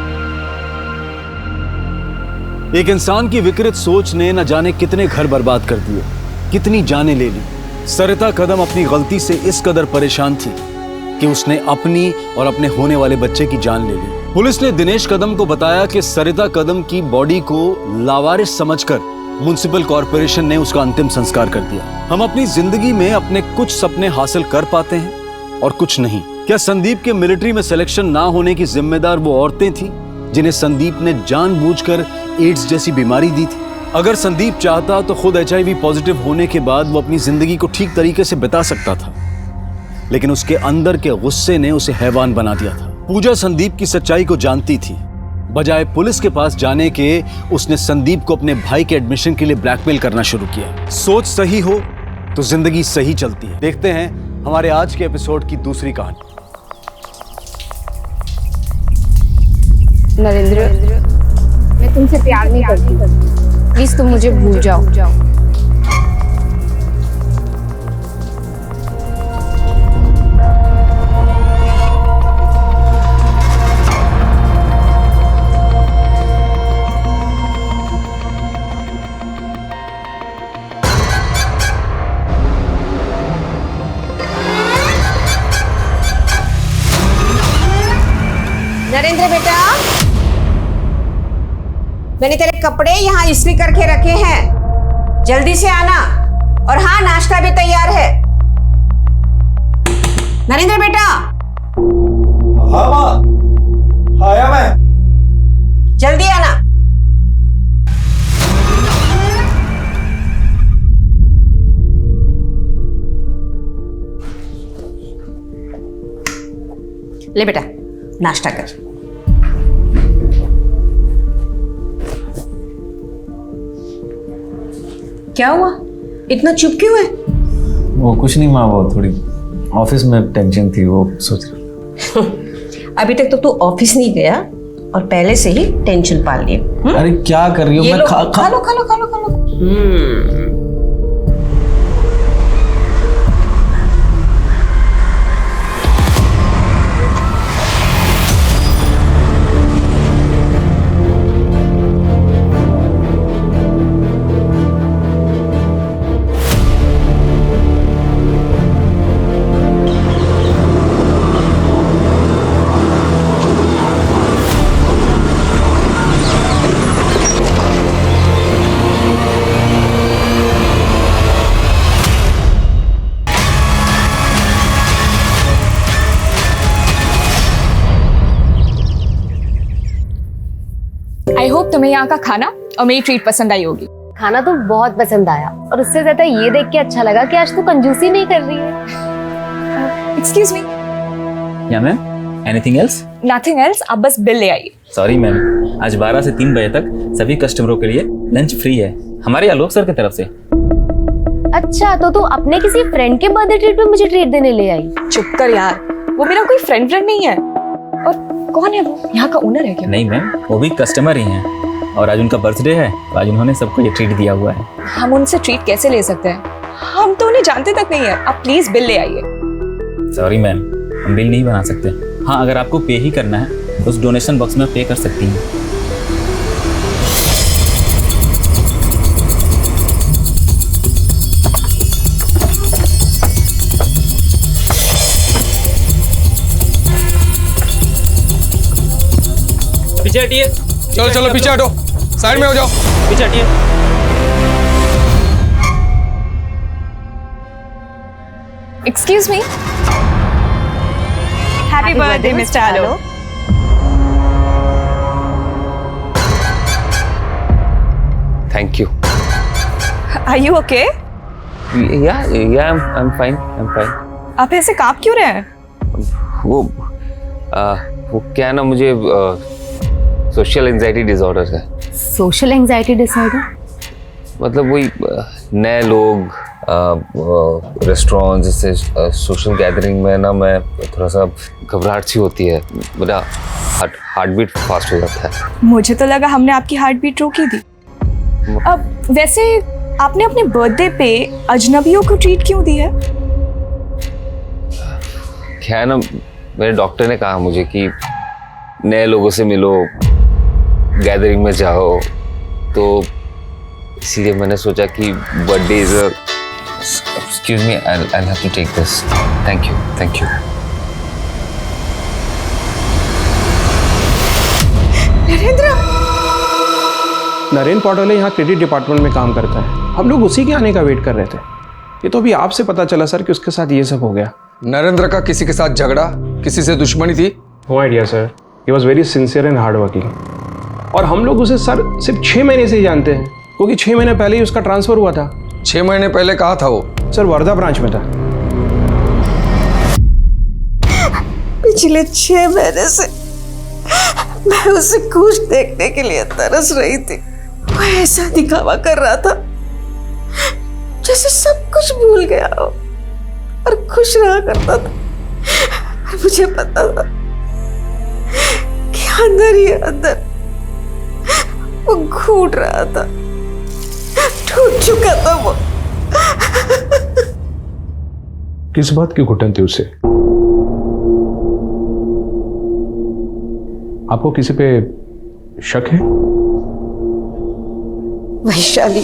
एक इंसान की विकृत सोच ने न जाने कितने घर बर्बाद कर दिए, कितनी जानें ले ली। सरिता कदम अपनी गलती से इस कदर परेशान थी कि उसने अपनी और अपने होने वाले बच्चे की जान ले ली। पुलिस ने दिनेश कदम को बताया कि सरिता कदम की बॉडी को लावारिस समझकर म्युनिसिपल कॉर्पोरेशन ने उसका अंतिम संस्कार कर दिया। हम अपनी जिंदगी में अपने कुछ सपने हासिल कर पाते हैं और कुछ नहीं। क्या संदीप के मिलिट्री में सिलेक्शन ना होने की जिम्मेदार वो औरतें थी जिन्हें संदीप ने जानबूझकर एड्स जैसी बीमारी दी थी? अगर संदीप चाहता तो खुद HIV पॉजिटिव होने के बाद वो अपनी जिंदगी को ठीक तरीके से बिता सकता था, लेकिन उसके अंदर के गुस्से ने उसे हैवान बना दिया था। पूजा संदीप की सच्चाई को जानती थी। बजाय पुलिस के पास जाने के उसने संदीप को अपने भाई के एडमिशन के लिए ब्लैकमेल करना शुरू किया। सोच सही हो तो जिंदगी सही चलती है। देखते हैं हमारे आज के एपिसोड की दूसरी कहानी। नरेंद्र, मैं तुमसे प्यार नहीं करती, प्लीज तुम मुझे भूल जाओ। नरेंद्र बेटा, मैंने तेरे कपड़े यहाँ इस्त्री करके रखे हैं, जल्दी से आना। और हाँ, नाश्ता भी तैयार है। नरेंद्र बेटा। हाँ माँ, आया मैं। जल्दी आना। ले बेटा, नाश्ता कर। क्या हुआ, इतना चुप क्यों है? वो कुछ नहीं माँ, वो थोड़ी ऑफिस में टेंशन थी, वो सोच रहा। अभी तक तो तू ऑफिस नहीं गया और पहले से ही टेंशन पाल लिए। अरे क्या कर रही हो? मैं खा लो। आई होप तुम्हें यहाँ का खाना और मेरी ट्रीट पसंद आई होगी। खाना तो बहुत पसंद आया, और उससे ज्यादा ये देख के अच्छा लगा कि आज तू कंजूसी नहीं कर रही है। Excuse me. Yeah ma'am, anything else? Nothing else, आप बस बिल ले आइए। सॉरी मैम, आज 12 से 3 बजे तक सभी कस्टमरों के लिए लंच फ्री है, हमारे आलोक सर की तरफ से। अच्छा, तो तू अपने किसी फ्रेंड के बर्थडे ट्रीट पे मुझे ट्रीट देने ले आई? चुप कर यार, वो मेरा कोई फ्रेंड नहीं है। और कौन है वो? यहाँ का ओनर है क्या? नहीं मैम, वो भी कस्टमर ही हैं, और आज उनका बर्थडे है तो आज उन्होंने सबको ये ट्रीट दिया हुआ है। हम उनसे ट्रीट कैसे ले सकते हैं? हम तो उन्हें जानते तक नहीं है। आप प्लीज बिल ले आइए। सॉरी मैम, हम बिल नहीं बना सकते। हाँ, अगर आपको पे ही करना है तो उस डोनेशन बॉक्स में पे कर सकती हैं। पीछे हटिए। चलो चलो पीछे हटो, साइड में हो जाओ। पीछे हटिए। Excuse me. Happy birthday mister Alok. Thank you. Are you okay? Yeah I am fine, I am fine. आप ऐसे कांप क्यों रहे हैं? वो क्या है ना, मुझे सोशल एंजाइटी डिसऑर्डर है। Social anxiety disorder? मतलब वही नए लोग, रेस्टोरेंट जैसे सोशल गैदरिंग में ना मैं थोड़ा सा घबराहट सी होती है, मेरा हार्ट बीट फास्ट हो जाता है। मुझे तो लगा हमने आपकी हार्ट बीट रोकी थी। अब वैसे आपने अपने बर्थडे पे अजनबियों को ट्रीट क्यों दी है? क्या है ना, मेरे डॉक्टर ने कहा मुझे कि नए लोगों से मिलो, गैदरिंग में जाओ, तो इसीलिए मैंने सोचा कि birthday is a excuse me, I have to take this. Thank you, thank you. Narendra Patole यहाँ क्रेडिट डिपार्टमेंट में काम करता है। हम लोग उसी के आने का वेट कर रहे थे। ये तो अभी आपसे पता चला सर कि उसके साथ ये सब हो गया। नरेंद्र का किसी के साथ झगड़ा, किसी से दुश्मनी थी? No idea sir, he was very sincere and hard working. और हम लोग उसे सर सिर्फ 6 महीने से ही जानते हैं, क्योंकि 6 महीने पहले ही उसका ट्रांसफर हुआ था। 6 महीने पहले कहाँ था वो? सर वर्धा ब्रांच में था। पिछले 6 महीने से मैं उसे खुश देखने के लिए तरस रही थी। वो ऐसा दिखावा कर रहा था जैसे सब कुछ भूल गया हो और खुश रहा करता था। और मुझे पता था कि अंदर ही अंदर वो घूट रहा था, टूट चुका था वो। किस बात की घुटन थी उसे? आपको किसी पे शक है? वैशाली,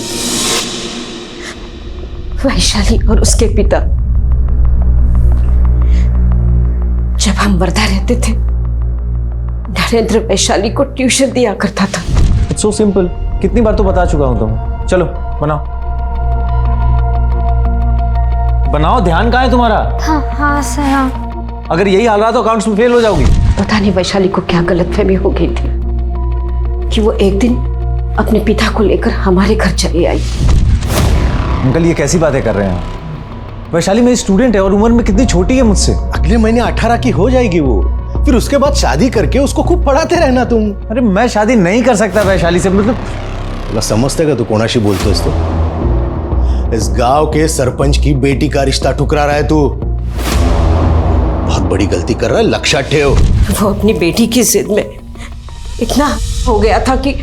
वैशाली और उसके पिता। जब हम वर्धा रहते थे, नरेंद्र वैशाली को ट्यूशन दिया करता था। इट्स सो सिंपल, कितनी बार तो बता चुका हूं तुम। चलो बनाओ बनाओ, ध्यान कहाँ है तुम्हारा? हाँ सर, हाँ। अगर यही हाल रहा तो अकाउंट्स में फेल हो जाओगी। पता नहीं वैशाली को क्या गलतफहमी हो गई थी कि वो एक दिन अपने पिता को लेकर हमारे घर चली आई। अंकल ये कैसी बातें कर रहे हैं? वैशाली मेरी स्टूडेंट है और उम्र में कितनी छोटी है मुझसे। अगले महीने 18 की हो जाएगी वो, फिर उसके बाद शादी करके उसको खूब पढ़ाते रहना तुम। अरे मैं शादी नहीं कर सकता वैशाली से, मतलब समझते का तू कोणाशी बोलतोयस तो? इस गांव के सरपंच की बेटी का रिश्ता ठुकरा रहा है तू। बहुत बड़ी गलती कर रहा है, लक्षात ठेव। वो अपनी बेटी की जिद में इतना हो गया था कि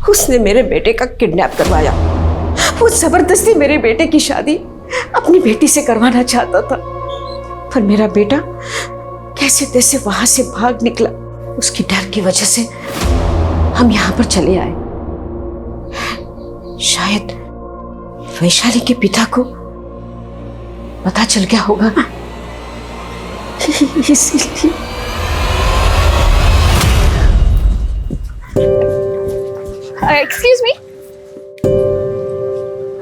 उसने मेरे बेटे का किडनैप करवाया। वो जबरदस्ती मेरे बेटे की शादी अपनी बेटी से करवाना चाहता था, पर मेरा बेटा कैसे तैसे वहां से भाग निकला। उसकी डर की वजह से हम यहां पर चले आए। शायद वैशाली के पिता को पता चल गया होगा, इसीलिए। एक्सक्यूज मी,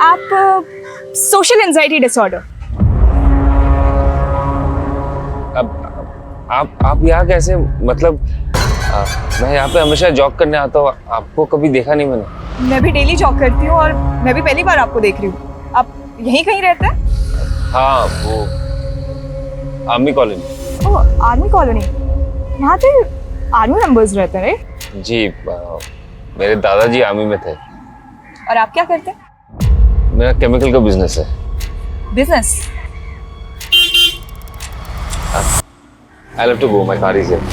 आप सोशल एंजाइटी डिसऑर्डर। अब आप यहाँ कैसे? मतलब मैं यहाँ पे हमेशा जॉब करने आता हूँ, आपको कभी देखा नहीं मैंने। मैं भी डेली जॉब करती हूँ और मैं भी पहली बार आपको देख रही हूँ। आप यहीं कहीं रहते हैं? हाँ, वो आर्मी कॉलोनी। ओह, आर्मी कॉलोनी। यहाँ पे आर्मी मेंबर्स रहते हैं राइट? जी, मेरे दादाजी आर्मी में थे। और आप क्या करते हैं? मेरा केमिकल का बिजनेस है। Business? I'll have to go, my car is here.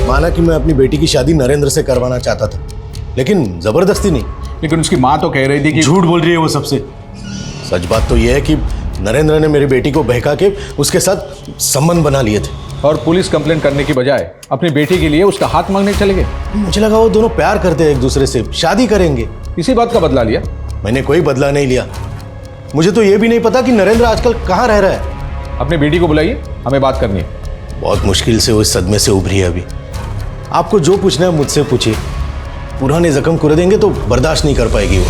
माना कि मैं अपनी बेटी की शादी नरेंद्र से करवाना चाहता था, लेकिन जबरदस्ती नहीं। लेकिन उसकी माँ तो कह रही थी कि झूठ बोल रही है वो सबसे। सच बात तो यह है कि नरेंद्र ने मेरी बेटी को बहका के उसके साथ संबंध बना लिए थे। और पुलिस कंप्लेंट करने की बजाय अपनी बेटी के लिए उसका हाथ मांगने चले गए। मुझे लगा वो दोनों प्यार करते हैं एक दूसरे से, शादी करेंगे। इसी बात का बदला लिया? मैंने कोई बदला नहीं लिया। मुझे तो ये भी नहीं पता कि नरेंद्र आजकल कहाँ रह रहा है। अपनी बेटी को बुलाइए, हमें बात करनी है। बहुत मुश्किल से वो इस सदमे से उभरी है अभी। आपको जो पूछना है मुझसे पूछिए। पुराने जख्म कुरे देंगे तो बर्दाश्त नहीं कर पाएगी वो।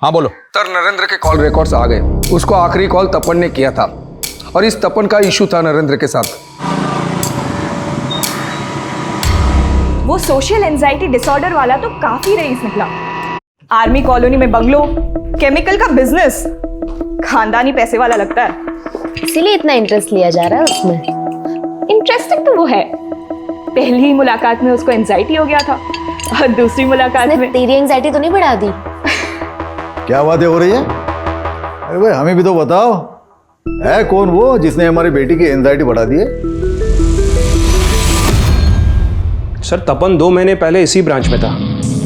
हाँ बोलो। सर, नरेंद्र के कॉल रिकॉर्ड्स आ गए। उसको आखिरी कॉल तपन ने किया था। और इस तपन का इशू था नरेंद्र के साथ। वो सोशल एंजाइटी डिसऑर्डर वाला तो काफी रईस निकला। आर्मी कॉलोनी में बंगलो, केमिकल का बिजनेस, खानदानी पैसे वाला लगता है। इसीलिए इतना इंटरेस्ट लिया जा रहा है उसमें। इंटरेस्टिंग तो वो है। पहली ही मुलाकात में उसको एंजाइटी हो गया था और दूसरी मुलाकात में तेरी एंजाइटी तो नहीं बढ़ा दी? क्या बातें हो रही है? अरे भाई हमें भी तो बताओ, है कौन वो जिसने हमारी बेटी की एंजाइटी बढ़ा दी है? सर तपन 2 महीने पहले इसी ब्रांच में था।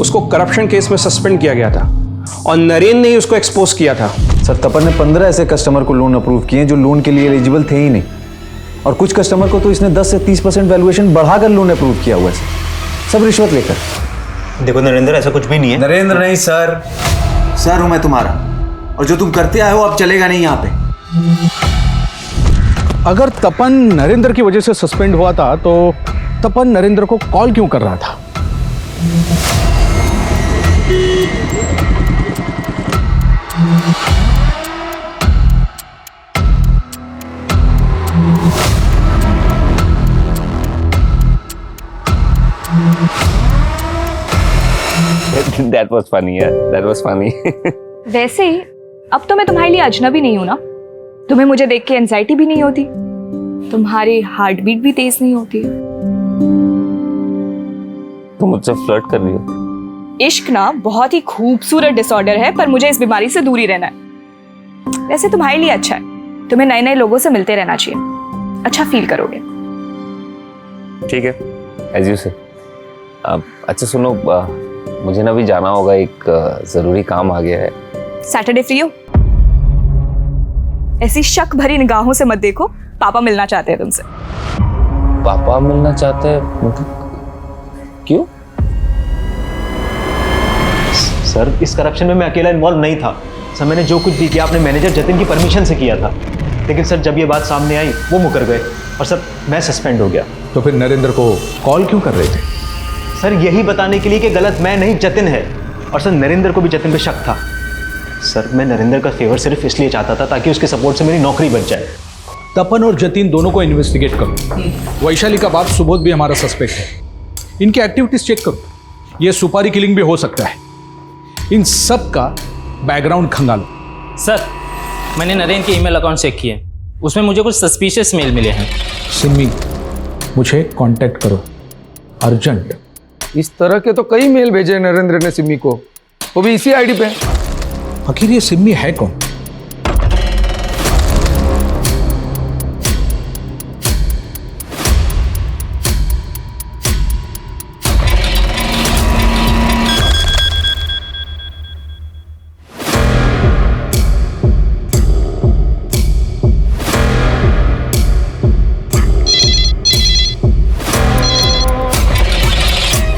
उसको करप्शन केस में सस्पेंड किया गया था और नरेंद्र ने ही उसको एक्सपोज किया था। सर तपन ने 15 ऐसे कस्टमर को लोन अप्रूव किए जो लोन के लिए एलिजिबल थे ही नहीं, और कुछ कस्टमर को तो इसने 10 से 30% वैल्यूएशन बढ़ाकर लोन अप्रूव किया हुआ है, सब रिश्वत लेकर। देखो नरेंद्र, ऐसा कुछ भी नहीं है। नरेंद्र नहीं सर, सर हूं मैं तुम्हारा, और जो तुम करते आए हो अब चलेगा नहीं यहाँ पे। अगर तपन नरेंद्र की वजह से सस्पेंड हुआ था तो तपन नरेंद्र को कॉल क्यों कर रहा था? That was funny, yeah. That was funny. वैसे ही अब तो मैं तुम्हारे लिए अजनबी नहीं हूं ना। तुम्हें मुझे देख के एंजाइटी भी नहीं होती, तुम्हारी हार्ट बीट भी तेज नहीं होती। तुम मुझसे फ्लर्ट कर रही हो? इश्क ना बहुत ही खूबसूरत डिसऑर्डर है, पर मुझे इस बीमारी से दूर ही रहना है। वैसे तुम्हारे लिए अच्छा है, तुम्हें नए नए लोगों से मिलते रहना चाहिए, अच्छा फील करोगे। ठीक है, एज यू से। अच्छा सुनो, मुझे ना भी जाना होगा, एक जरूरी काम आ गया है। सैटरडे फ्री हो? ऐसी शक भरी निगाहों से मत देखो, पापा मिलना चाहते हैं तुमसे। पापा मिलना चाहते हैं? मतलब क्यों? सर इस करप्शन में मैं अकेला इन्वॉल्व नहीं था। सर मैंने जो कुछ भी किया अपने मैनेजर जतिन की परमिशन से किया था, लेकिन सर जब ये बात सामने आई वो मुकर गए और सर मैं सस्पेंड हो गया। तो फिर नरेंद्र को कॉल क्यों कर रहे थे? सर यही बताने के लिए कि गलत मैं नहीं जतिन है, और सर नरेंद्र को भी जतिन पे शक था। सर मैं नरेंद्र का फेवर सिर्फ इसलिए चाहता था ताकि उसके सपोर्ट से मेरी नौकरी बच जाए। तपन और जतिन दोनों को इन्वेस्टिगेट करो। वैशाली का बाप सुबोध भी हमारा सस्पेक्ट है। इनकी एक्टिविटीज चेक करो, ये सुपारी किलिंग भी हो सकता है। इन सब का बैकग्राउंड खंगालो। सर मैंने नरेंद्र के ईमेल अकाउंट चेक किए, उसमें मुझे कुछ सस्पिशियस मेल मिले हैं। सिमी मुझे कांटेक्ट करो अर्जेंट। इस तरह के तो कई मेल भेजे नरेंद्र ने सिमी को, वो भी इसी आईडी पे। आखिर ये सिमी है कौन?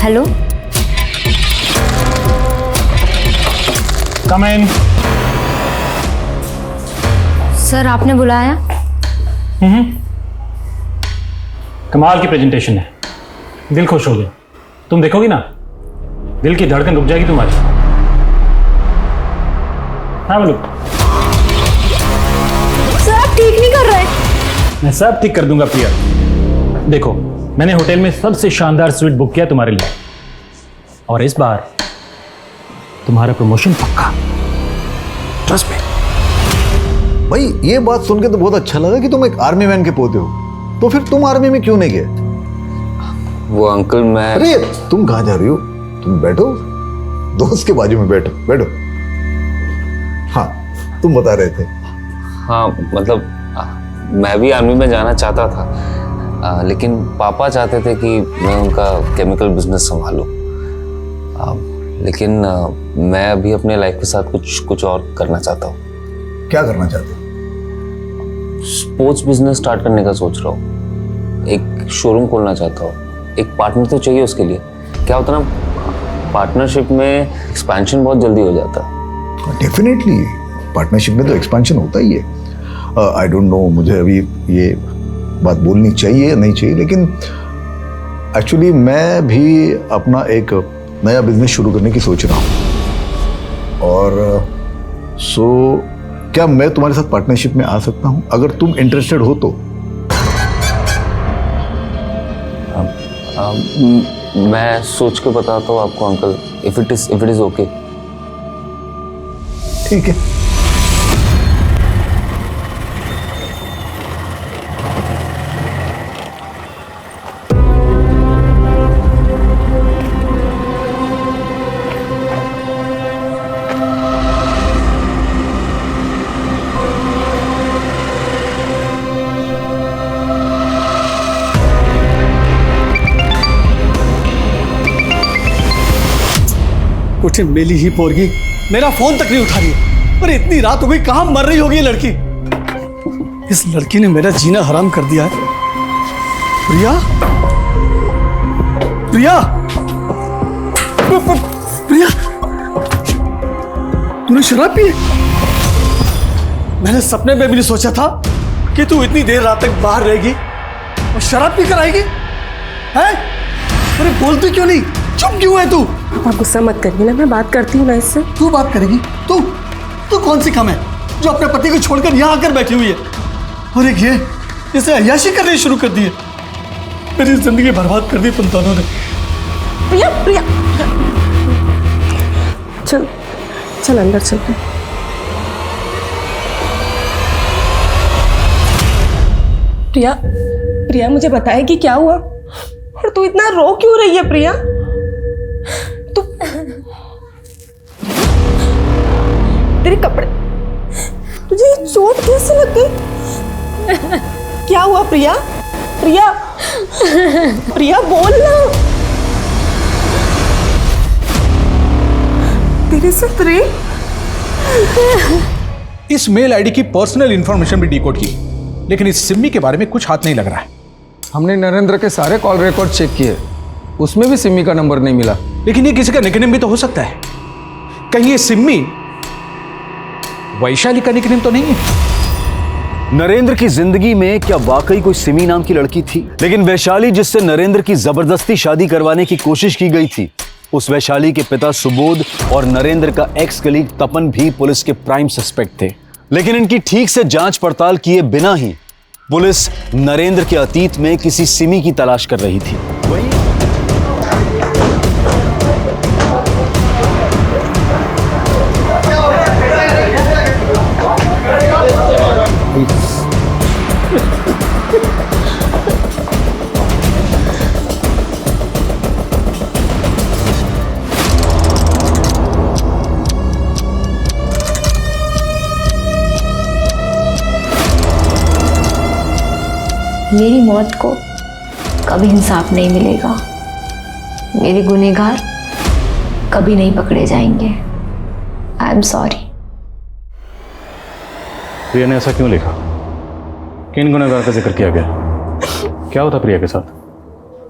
हेलो, कम इन। सर आपने बुलाया? कमाल की प्रेजेंटेशन है, दिल खुश हो गया। तुम देखोगी ना, दिल की धड़कन रुक जाएगी तुम्हारी। हाँ बोलो। सर आप ठीक नहीं कर रहे। मैं सब ठीक कर दूंगा प्रिया। देखो मैंने होटल में सबसे शानदार स्वीट बुक किया तुम्हारे लिए, और इस बार तुम्हारा प्रमोशन पक्का, ट्रस्ट मी। भाई ये बात सुन के तो बहुत अच्छा लगा कि तुम एक आर्मी मैन के पोते हो, तो फिर तुम आर्मी में क्यों नहीं गए? वो अंकल मैं। अरे तुम कहाँ जा रही हो? तुम बैठो, दोस्त के बाजू में बैठो बैठो। हाँ तुम बता रहे थे। हाँ मतलब मैं भी आर्मी में जाना चाहता था, लेकिन पापा चाहते थे कि मैं उनका केमिकल बिजनेस संभालूं। लेकिन मैं अभी अपने लाइफ के साथ कुछ और करना चाहता हूँ। क्या करना चाहते हो? स्पोर्ट्स बिजनेस स्टार्ट करने का सोच रहा हूँ, एक शोरूम खोलना चाहता हूँ। एक पार्टनर तो चाहिए उसके लिए। क्या होता ना, पार्टनरशिप में एक्सपेंशन बहुत जल्दी हो जाता है। डेफिनेटली पार्टनरशिप में तो एक्सपेंशन होता ही है। आई डोंट नो मुझे अभी ये बात बोलनी चाहिए या नहीं चाहिए, लेकिन एक्चुअली मैं भी अपना एक नया बिजनेस शुरू करने की सोच रहा हूँ। और सो क्या मैं तुम्हारे साथ पार्टनरशिप में आ सकता हूं? अगर तुम इंटरेस्टेड हो तो। मैं सोच के बताता हूँ आपको uncle, if it is okay. ठीक है। उठे मेली ही पोरगी, मेरा फोन तक नहीं उठा रही है। अरे इतनी रात हो गई, कहां मर रही होगी ये लड़की? इस लड़की ने मेरा जीना हराम कर दिया है। प्रिया, प्रिया, प्रिया, तूने शराब पी? मैंने सपने में भी नहीं सोचा था कि तू इतनी देर रात तक बाहर रहेगी और शराब पी कर आएगी। हैं? अरे बोलती क्यों नहीं? चुप क्यों है तू? आप गुस्सा मत करिए ना, मैं बात करती हूँ ना इससे। तू बात करेगी? तू कौन सी कम है जो अपने पति को छोड़कर यहाँ आकर बैठी हुई है? और एक ये इसे अय्याशी करनी शुरू कर दी है। मेरी जिंदगी बर्बाद कर दी तुम दोनों ने। प्रिया, प्रिया, चल चल अंदर चलते। प्रिया, प्रिया मुझे बताएगी क्या हुआ? और तू इतना रो क्यों रही है प्रिया? तू तेरे कपड़े, तुझे ये चोट कैसे लग गई? क्या हुआ प्रिया? प्रिया, प्रिया बोल ना। तेरे साथ रे? इस मेल आईडी की पर्सनल इंफॉर्मेशन भी डिकोड की, लेकिन इस सिम्मी के बारे में कुछ हाथ नहीं लग रहा है। हमने नरेंद्र के सारे कॉल रिकॉर्ड चेक किए, उसमें भी सिम्मी का नंबर नहीं मिला। लेकिन ये किसी का निकनेम भी तो हो सकता है। कहीं ये सिम्मी वैशाली का निकनेम तो नहीं है? नरेंद्र की जिंदगी में क्या वाकई कोई सिमी नाम की लड़की थी? लेकिन वैशाली जिससे नरेंद्र की जबरदस्ती शादी करवाने की कोशिश की गई थी, उस वैशाली के पिता सुबोध और नरेंद्र का एक्स कलीग तपन भी पुलिस के प्राइम सस्पेक्ट थे। लेकिन इनकी ठीक से जांच पड़ताल किए बिना ही पुलिस नरेंद्र के अतीत में किसी सिमी की तलाश कर रही थी। मेरी मौत को कभी इंसाफ नहीं मिलेगा। मेरे गुनहगार कभी नहीं पकड़े जाएंगे। I am sorry. प्रिया ने ऐसा क्यों लिखा? किन गुनहगार का जिक्र किया गया? क्या होता प्रिया के साथ?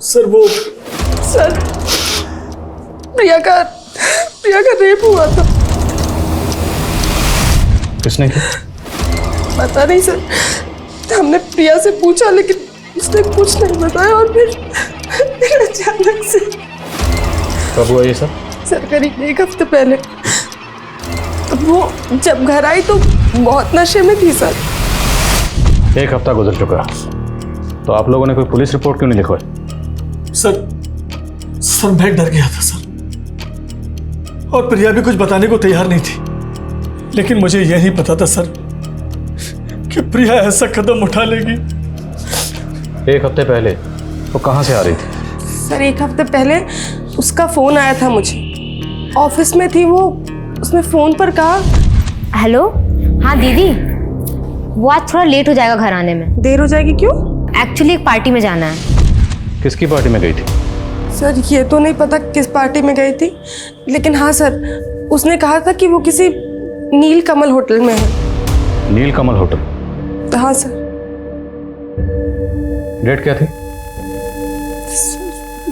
सर वो सर प्रिया का रेप हुआ था। किसने किया? पता नहीं सर, हमने प्रिया से पूछा लेकिन उसने कुछ नहीं बताया। और फिर अचानक से। कब हुआ ये सब? सर करीब 1 हफ्ते पहले। तो वो जब घर आई तो बहुत नशे में थी सर। 1 हफ्ता गुजर चुका, तो आप लोगों ने कोई पुलिस रिपोर्ट क्यों नहीं लिखवाई? सर मैं डर गया था सर, और प्रिया भी कुछ बताने को तैयार नहीं थी। लेकिन मुझे यह नहीं पता था सर कि प्रिया ऐसा कदम उठा लेगी। 1 हफ्ते पहले वो कहाँ से आ रही थी? सर 1 हफ्ते पहले उसका फोन आया था मुझे, ऑफिस में थी वो। उसने फोन पर कहा, हेलो हाँ दीदी, वो आज थोड़ा लेट हो जाएगा घर आने में। देर हो जाएगी क्यों? एक्चुअली एक पार्टी में जाना है। किसकी पार्टी में गई थी? सर ये तो नहीं पता किस पार्टी में गई थी, लेकिन हाँ सर उसने कहा था कि वो किसी नील कमल होटल में है। नील कमल होटल? हाँ सर। डेट क्या थी?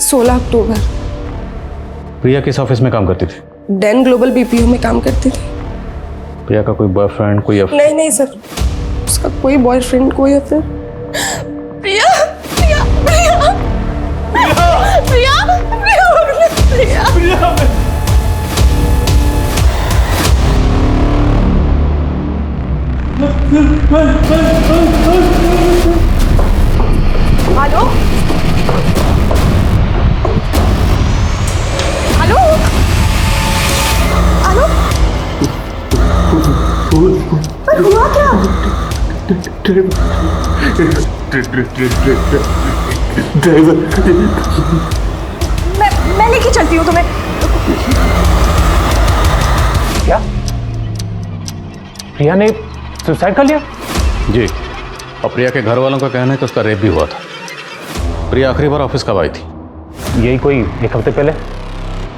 16 अक्टूबर। प्रिया किस ऑफिस में काम करती थी? डेन ग्लोबल बीपीओ में काम करती थी। प्रिया का कोई बॉयफ्रेंड, कोई नहीं सर, उसका कोई बॉयफ्रेंड, कोई अफेयर। प्रिया प्रिया प्रिया प्रिया प्रिया प्रिया हेलो हेलो हेलो, पर हुआ क्या? ड्राइवर, मैं लेके चलती हूँ तुम्हें। क्या प्रिया ने सुसाइड कर लिया? जी, और प्रिया के घर वालों का कहना है कि उसका रेप भी हुआ था। प्रिया आखिरी बार ऑफिस कब आई थी? यही कोई 1 हफ्ते पहले।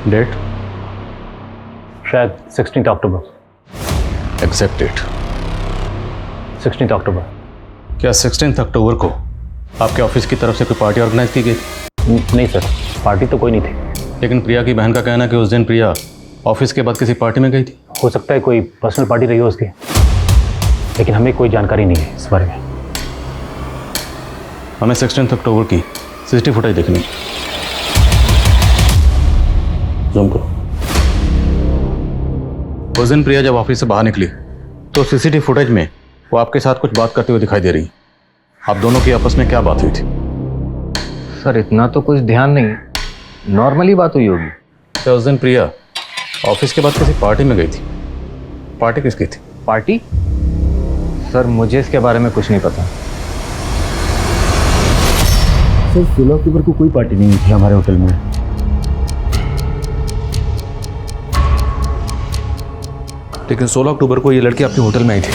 डेट? शायद 16 अक्टूबर। Exact date? 16 अक्टूबर। क्या 16 अक्टूबर को आपके ऑफिस की तरफ से कोई पार्टी ऑर्गेनाइज की गई? नहीं सर, पार्टी तो कोई नहीं थी। लेकिन प्रिया की बहन का कहना है कि उस दिन प्रिया ऑफिस के बाद किसी पार्टी में गई थी। हो सकता है कोई पर्सनल पार्टी रही हो उसकी, लेकिन हमें कोई जानकारी नहीं है इस बारे में। हमें 16 अक्टूबर की सीसीटीवी फुटेज देखनी है। जूम करो। उस दिन प्रिया जब ऑफिस से बाहर निकली तो सीसीटीवी फुटेज में वो आपके साथ कुछ बात करते हुए दिखाई दे रही। आप दोनों की आपस में क्या बात हुई थी? सर इतना तो कुछ ध्यान नहीं, नॉर्मली बात हुई होगी। क्या उस दिन प्रिया ऑफिस के बाद किसी पार्टी में गई थी? पार्टी किसकी थी? पार्टी? सर मुझे इसके बारे में कुछ नहीं पता। सर 16 अक्टूबर को कोई पार्टी नहीं थी हमारे होटल में। लेकिन 16 अक्टूबर को ये लड़की आपके होटल में आई थी।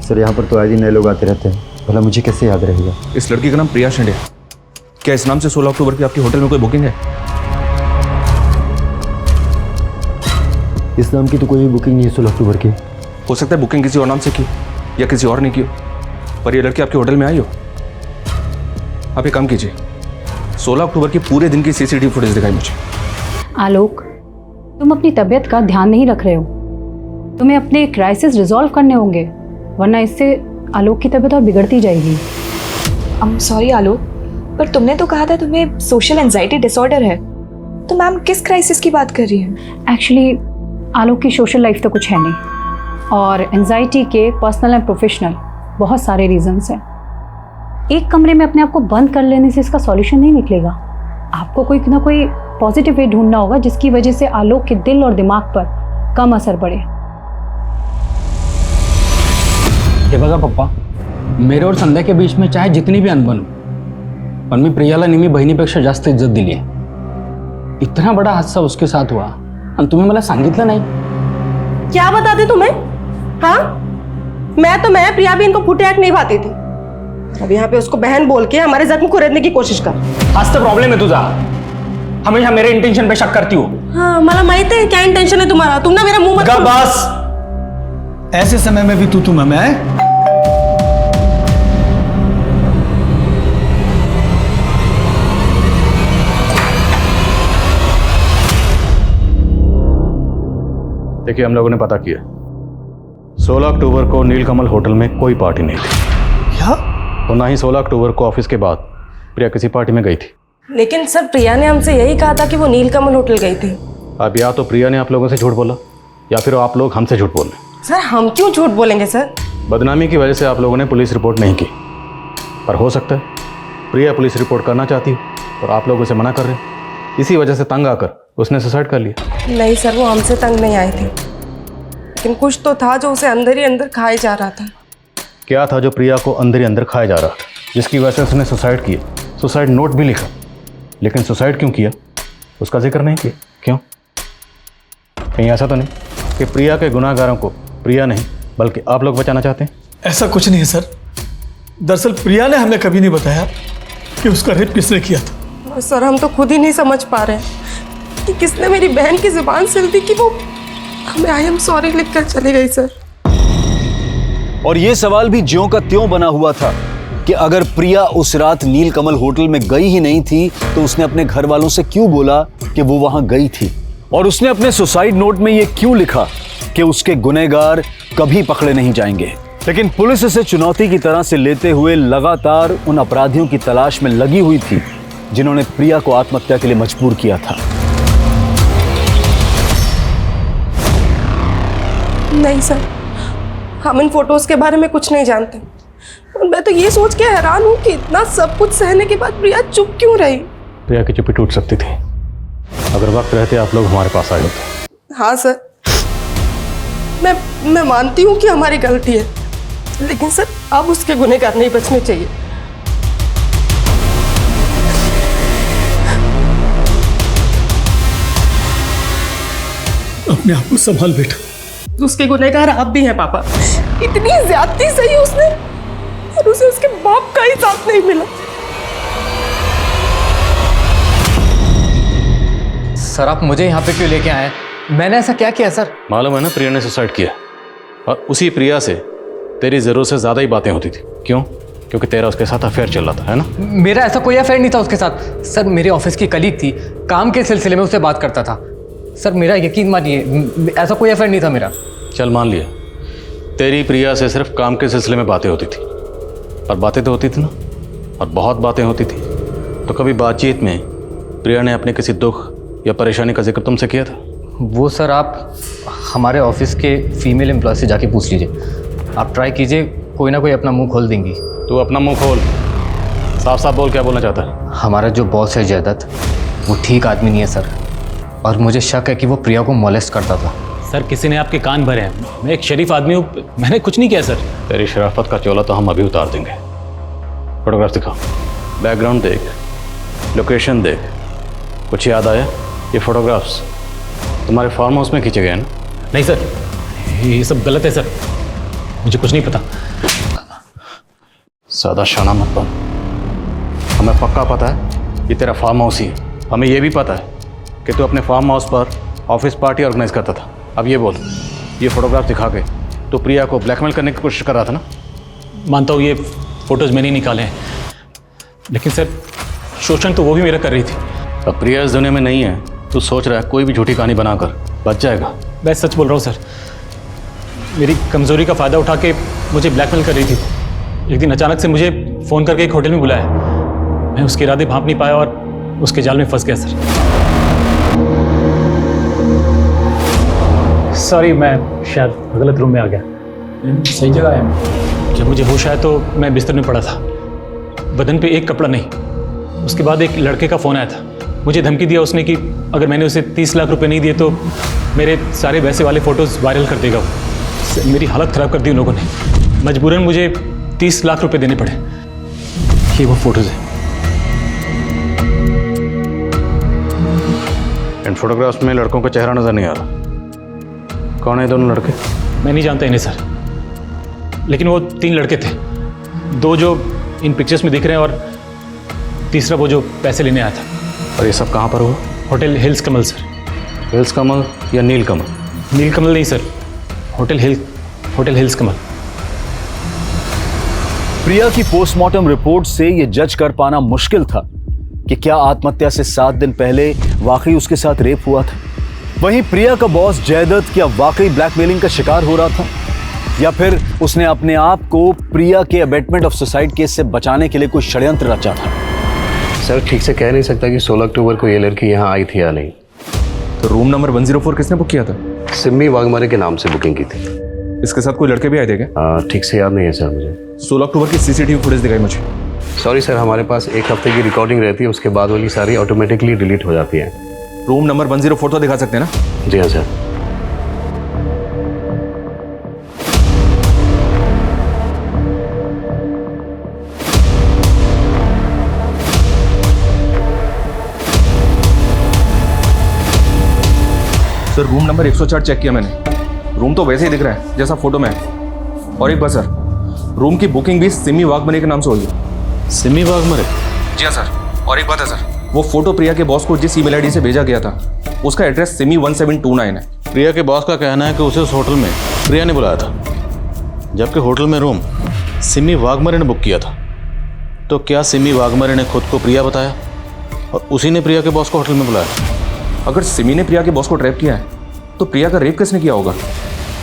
सर यहाँ पर तो आज ही नए लोग आते रहते हैं, भला मुझे कैसे याद रहेगा? इस लड़की का नाम प्रिया शिंदे। क्या इस नाम से 16 अक्टूबर की आपके होटल में कोई बुकिंग है? इस नाम की तो कोई बुकिंग नहीं है 16 अक्टूबर की। हो सकता है बुकिंग किसी और नाम से की या किसी और ने की हो, पर ये लड़की आपके होटल में आई हो। आप ये काम कीजिए, 16 अक्टूबर की पूरे दिन की सीसीटीवी फुटेज दिखाई मुझे। आलोक, तुम अपनी तबीयत का ध्यान नहीं रख रहे हो। तुम्हें अपने क्राइसिस रिजॉल्व करने होंगे, वरना इससे आलोक की तबीयत और बिगड़ती जाएगी। आई एम सॉरी आलोक, पर तुमने तो कहा था तुम्हें सोशल एंजाइटी डिसऑर्डर है, तो मैम किस क्राइसिस की बात कर रही हैं? एक्चुअली आलोक की सोशल लाइफ तो कुछ है नहीं, और एंजाइटी के पर्सनल एंड प्रोफेशनल बहुत सारे रीजंस हैं। एक कमरे में अपने आप को बंद कर लेने से इसका सॉल्यूशन नहीं निकलेगा। आपको कोई ना कोई पॉजिटिव वे ढूंढना होगा जिसकी वजह से आलोक के दिल और दिमाग पर कम असर पड़े। हे बघा पप्पा, मेरे और संध्या के बीच में चाहे जितनी भी अनबन हो, पण मी प्रियाला नेहमी बहिणीपेक्षा जास्त इज्जत दिली आहे। इतना बड़ा हादसा उसके साथ हुआ आणि तुम्ही मला सांगितलं नाही। क्या बताते तुम्हें? हाँ, मैं प्रिया भी इनको फुटे आंख नहीं पाती थी। अब यहाँ पे उसको बहन बोल के हमारे जख्म को रेतने की कोशिश कर। हाच तर प्रॉब्लेम है तुझा, हमेशा मेरे इंटेंशन पे शक करती हो। हाँ, मला माहित है क्या इंटेंशन है तुम्हारा। तुम ना मेरा मुंह मत बस, ऐसे समय में भी तू मैं देखिए, हम लोगों ने पता किया 16 अक्टूबर को नीलकमल होटल में कोई पार्टी नहीं थी। क्या? और ना ही 16 अक्टूबर को ऑफिस के बाद प्रिया किसी पार्टी में गई थी। लेकिन सर प्रिया ने हमसे यही कहा था कि वो नीलकमल होटल गई थी। अब या तो प्रिया ने आप लोगों से झूठ बोला या फिर आप लोग हमसे झूठ बोल रहे। सर हम क्यों झूठ बोलेंगे सर? बदनामी की वजह से आप लोगों ने पुलिस रिपोर्ट नहीं की, पर हो सकता है प्रिया पुलिस रिपोर्ट करना चाहती हो और आप लोग उसे मना कर रहे हैं। इसी वजह से तंग आकर उसने सुसाइड कर लिया। नहीं सर, वो हमसे तंग नहीं आई थी, लेकिन कुछ तो था जो उसे अंदर ही अंदर खाए जा रहा था। क्या था जो प्रिया को अंदर ही अंदर खाया जा रहा था, जिसकी वजह से उसने सुसाइड किया? सुसाइड नोट भी लिखा, लेकिन सुसाइड क्यों किया उसका जिक्र नहीं किया। क्यों? कहीं ऐसा तो नहीं कि प्रिया के गुनाहगारों को प्रिया नहीं बल्कि आप लोग बचाना चाहते हैं? ऐसा कुछ नहीं है सर। दरअसल प्रिया ने हमें कभी नहीं बताया कि उसका रेप किसने किया था। और सर हम तो खुद ही नहीं समझ पा रहे कि किसने मेरी बहन की जुबान सिल दी कि वो हमें आई एम सॉरी लिखकर चली गई सर। और ये सवाल भी ज्यों का त्यों बना हुआ था कि अगर प्रिया उस रात नीलकमल होटल में गई ही नहीं थी तो उसने अपने घर वालों से क्यों बोला कि वो वहां गई थी, और उसने अपने सुसाइड नोट में ये क्यों लिखा कि उसके गुनहगार कभी पकड़े नहीं जाएंगे। लेकिन पुलिस इसे चुनौती की तरह से लेते हुए लगातार उन अपराधियों की तलाश में लगी हुई थी जिन्होंने प्रिया को आत्महत्या के लिए मजबूर किया था। नहीं सर, हम इन फोटोज के बारे में कुछ नहीं जानते। और मैं तो ये सोच के हैरान हूँ कि इतना सब कुछ सहने के बाद प्रिया चुप क्यों रही। प्रिया की चुप्पी टूट सकती थी अगर वक्त रहते आप लोग हमारे पास आए होते। हाँ सर, मैं मानती हूँ कि हमारी गलती है, लेकिन सर अब उसके गुनहगार नहीं बचने चाहिए। अपने आप को संभाल बेटा। उसके गुनहगार आप भी हैं पापा। इतनी ज्यादती सही उसने और उसे उसके बाप का ही साथ नहीं मिला। सर आप मुझे यहाँ पे क्यों लेके आए? मैंने ऐसा क्या किया सर? मालूम है ना, प्रिया ने सुसाइड किया और उसी प्रिया से तेरी जरूरत से ज्यादा ही बातें होती थी। क्यों? क्योंकि तेरा उसके साथ अफेयर चल रहा था, है ना? मेरा ऐसा कोई अफेयर नहीं था उसके साथ सर। मेरे ऑफिस की कलीग थी, काम के सिलसिले में उससे बात करता था सर। मेरा यकीन मानिए, ऐसा कोई अफेयर नहीं था मेरा। चल मान लिया, तेरी प्रिया से सिर्फ काम के सिलसिले में बातें होती थी, और बातें तो होती थी ना, और बहुत बातें होती थी। तो कभी बातचीत में प्रिया ने अपने किसी दुख या परेशानी का जिक्र तुमसे किया था? वो सर आप हमारे ऑफिस के फीमेल एम्प्लॉय से जाके पूछ लीजिए। आप ट्राई कीजिए, कोई ना कोई अपना मुंह खोल देंगी। तू अपना मुंह खोल, साफ साफ बोल, क्या बोलना चाहता है? हमारा जो बॉस है जयदत्त, वो ठीक आदमी नहीं है सर, और मुझे शक है कि वो प्रिया को मोलेस्ट करता था। सर किसी ने आपके कान भरे हैं। मैं एक शरीफ आदमी हूँ, मैंने कुछ नहीं किया सर। तेरी शराफत का चोला तो हम अभी उतार देंगे। फोटोग्राफ दिखाओ, बैकग्राउंड देख, लोकेशन देख। कुछ याद आया? ये फोटोग्राफ्स तुम्हारे फार्म हाउस में खींचे गए हैं ना? नहीं सर, ये सब गलत है सर, मुझे कुछ नहीं पता। सादा शाना मत बन। हमें पक्का पता है ये तेरा फार्म हाउस ही है। हमें ये भी पता है कि तू अपने फार्म हाउस पर ऑफिस पार्टी ऑर्गेनाइज करता था। अब ये बोल, ये फोटोग्राफ दिखा के तो प्रिया को ब्लैकमेल करने की कोशिश कर रहा था ना? मानता हूँ ये फोटोज मैंने निकाले हैं, लेकिन सर शोषण तो वो भी मेरा कर रही थी। अब प्रिया इस दुनिया में नहीं है, तू सोच रहा है कोई भी झूठी कहानी बनाकर बच जाएगा? मैं सच बोल रहा हूँ सर, मेरी कमज़ोरी का फ़ायदा उठा के मुझे ब्लैकमेल कर रही थी। एक दिन अचानक से मुझे फ़ोन करके एक होटल में बुलाया। मैं उसके इरादे भांप नहीं पाया और उसके जाल में फंस गया सर। सॉरी, मैं शायद गलत रूम में आ गया। सही जगह है। जब मुझे होश आया तो मैं बिस्तर में पड़ा था, बदन पे एक कपड़ा नहीं। उसके बाद एक लड़के का फ़ोन आया था, मुझे धमकी दिया उसने कि अगर मैंने उसे 30 लाख रुपए नहीं दिए तो मेरे सारे वैसे वाले फ़ोटोज़ वायरल कर देगा वो। मेरी हालत ख़राब कर दी उन लोगों ने। मजबूरन मुझे 30 लाख रुपए देने पड़े। ये वो फोटोज़ हैं। इन फोटोग्राफ्स में लड़कों का चेहरा नज़र नहीं आ रहा। कौन है दोनों लड़के? मैं नहीं जानता इन्हें सर, लेकिन वो 3 लड़के थे। 2 जो इन पिक्चर्स में दिख रहे हैं और तीसरा वो जो पैसे लेने आया था। और ये सब कहाँ पर हुआ? होटल हिल्स कमल सर। हिल्स कमल या नील कमल? नील कमल नहीं सर, होटल हिल्स कमल। प्रिया की पोस्टमार्टम रिपोर्ट से यह जज कर पाना मुश्किल था कि क्या आत्महत्या से 7 दिन पहले वाकई उसके साथ रेप हुआ था। वहीं प्रिया का बॉस जयदत्त क्या वाकई ब्लैकमेलिंग का शिकार हो रहा था, या फिर उसने अपने आप को प्रिया के अबेटमेंट ऑफ सुसाइड केस से बचाने के लिए कोई षड्यंत्र रचा था। सर ठीक से कह नहीं सकता कि 16 अक्टूबर को ये लड़की यहाँ आई थी या नहीं। तो रूम नंबर 104 किसने बुक किया था? सिम्मी वाघमारे के नाम से बुकिंग की थी। इसके साथ कोई लड़के भी आए थे क्या? ठीक से याद नहीं है सर मुझे। 16 अक्टूबर की सीसीटीवी फुटेज दिखाई मुझे। सॉरी सर, हमारे पास 1 हफ्ते की रिकॉर्डिंग रहती है, उसके बाद वाली सारी ऑटोमेटिकली डिलीट हो जाती है। रूम नंबर 104 तो दिखा सकते हैं ना? जी हाँ sir. Sir room number 104 check किया मैंने। रूम तो वैसे ही दिख रहा है जैसा फोटो में है। और एक बात सर, रूम की बुकिंग भी सिमी वाघमारे के नाम से हुई है। सिमी वाघमारे? जी हाँ सर। और एक बात है सर, वो फोटो प्रिया के बॉस को जिस ईमेल आईडी से भेजा गया था उसका एड्रेस सिमी 1729 है। प्रिया के बॉस का कहना है कि उसे उस होटल में प्रिया ने बुलाया था, जबकि होटल में रूम सिमी वाघमारे ने बुक किया था। तो क्या सिमी वाघमारे ने खुद को प्रिया बताया और उसी ने प्रिया के बॉस को होटल में बुलाया? अगर सिमी ने प्रिया के बॉस को ट्रैप किया है तो प्रिया का रेप किसने किया होगा?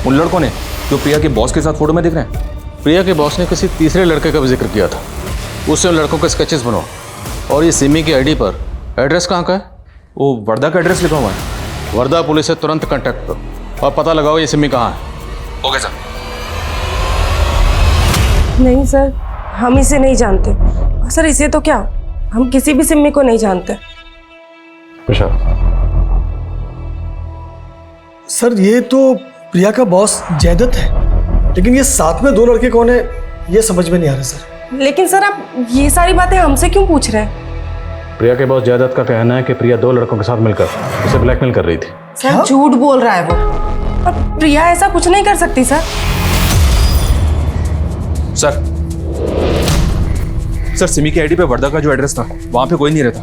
उन लड़कों ने जो प्रिया के बॉस के साथ फोटो में दिख रहे हैं। प्रिया के बॉस ने किसी तीसरे लड़के का भी जिक्र किया था, उससे उन लड़कों के स्केचेस बनवा। और ये सिमी की आईडी पर एड्रेस कहाँ का है? वो वर्धा का एड्रेस लिखा हुआ है। वर्धा पुलिस से तुरंत कांटेक्ट करो और पता लगाओ ये सिमी कहाँ है। Okay sir. नहीं सर, हम इसे नहीं जानते। सर इसे तो क्या, हम किसी भी सिम्मी को नहीं जानते। सर ये तो प्रिया का बॉस जयदत्त है, लेकिन ये साथ में दो लड़के कौन है ये समझ में नहीं आ रहा सर। लेकिन सर आप ये सारी बातें हमसे क्यों पूछ रहे हैं? प्रिया के बॉस जयदत्त का कहना है कि प्रिया 2 लड़कों के साथ मिलकर उसे ब्लैकमेल कर रही थी। सर झूठ बोल रहा है वो, और प्रिया ऐसा कुछ नहीं कर सकती सर। सर सिमी की आईडी पे वर्धा का जो एड्रेस था वहां पे कोई नहीं रहता,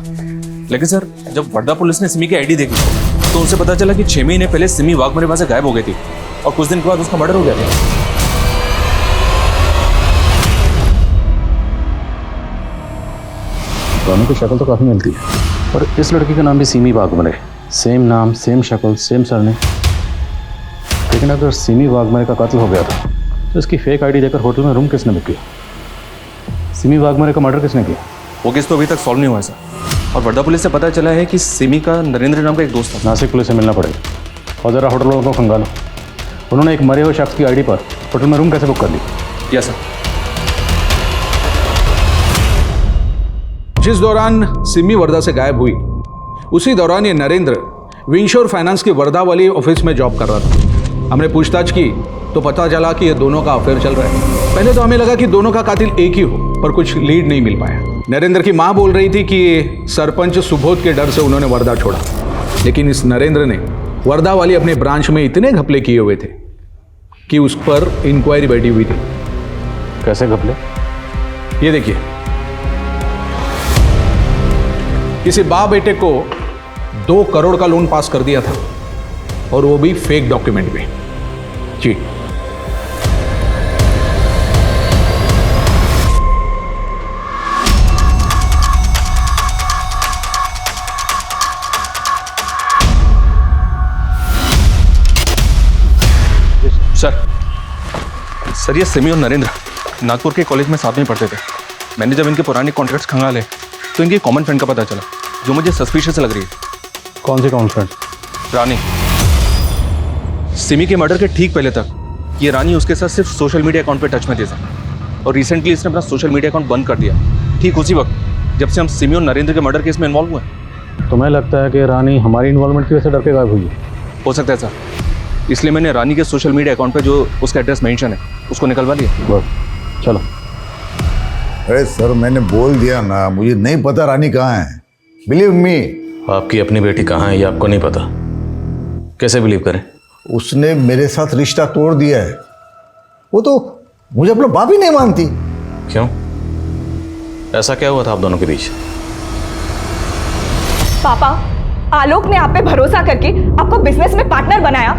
लेकिन सर जब वर्धा पुलिस ने सिमी की आईडी देखी तो उनसे पता चला कि 6 महीने पहले सिमी वाघमरेवा से गायब हो गई थी और कुछ दिन के बाद उसका मर्डर हो गया था। दोनों की शक्ल तो काफी मिलती है, और इस लड़की का नाम भी सिमी वाघमरे, सेम नाम, सेम शक्ल, सेम सरनेम। लेकिन अगर सिमी वाघमरे का कत्ल हो गया था तो इसकी फेक आईडी देकर होटल में रूम किसने बुक किया? सिमी वाघमरे का मर्डर किसने किया? वो केस तो अभी तक सॉल्व नहीं हुआ है सर, और वर्धा पुलिस से पता चला है कि सिमी का नरेंद्र नाम का एक दोस्त था। नासिक पुलिस से मिलना पड़ेगा और ज़रा होटल वालों को खंगालो, उन्होंने एक मरे हुए शख्स की आईडी पर होटल में रूम कैसे बुक कर ली? Yes sir. जिस दौरान सिमी वर्धा से गायब हुई उसी दौरान ये नरेंद्र विंशोर फाइनेंस के वर्धा वाली ऑफिस में जॉब कर रहा था। हमने पूछताछ की तो पता चला कि ये दोनों का अफेयर चल रहा है। पहले तो हमें लगा कि दोनों का कातिल एक ही हो, पर कुछ लीड नहीं मिल पाया। नरेंद्र की मां बोल रही थी कि सरपंच सुबोध के डर से उन्होंने वर्धा छोड़ा, लेकिन इस नरेंद्र ने वर्धा वाली अपने ब्रांच में इतने घपले किए हुए थे कि उस पर इंक्वायरी बैठी हुई थी। कैसे घपले? ये देखिए, किसी बाप बेटे को 2 करोड़ का लोन पास कर दिया था, और वो भी फेक डॉक्यूमेंट में। जी सर ये सिमी और नरेंद्र नागपुर के कॉलेज में साथ में पढ़ते थे। मैंने जब इनके पुराने कॉन्ट्रैक्ट्स खंगाले तो इनकी कॉमन फ्रेंड का पता चला जो मुझे सस्पिशियस लग रही है। कौन सी कॉमन फ्रेंड? रानी। सिमी के मर्डर के ठीक पहले तक ये रानी उसके साथ सिर्फ सोशल मीडिया अकाउंट पे टच में थी सर, और रिसेंटली इसने अपना सोशल मीडिया अकाउंट बंद कर दिया, ठीक उसी वक्त जब से हम सिमी और नरेंद्र के मर्डर केस में इन्वॉल्व हुए। तुम्हें लगता है कि रानी हमारी इन्वॉल्वमेंट की वजह से डर के गायब हुई है? हो सकता है सर, इसलिए मैंने रानी के सोशल मीडिया अकाउंट पे जो उसका एड्रेस मेंशन है उसको निकलवा लिया। चलो। अरे सर मैंने बोल दिया ना, मुझे नहीं पता रानी कहाँ है। Believe me. आपकी अपनी बेटी कहाँ है ये आपको नहीं पता, कैसे बिलीव करें? उसने मेरे साथ रिश्ता तोड़ दिया है। वो तो मुझे अपना बाप ही नहीं मानती। क्यों? ऐसा क्या हुआ था आप दोनों के बीच? पापा, आलोक ने आप पे भरोसा करके आपको बिजनेस में पार्टनर बनाया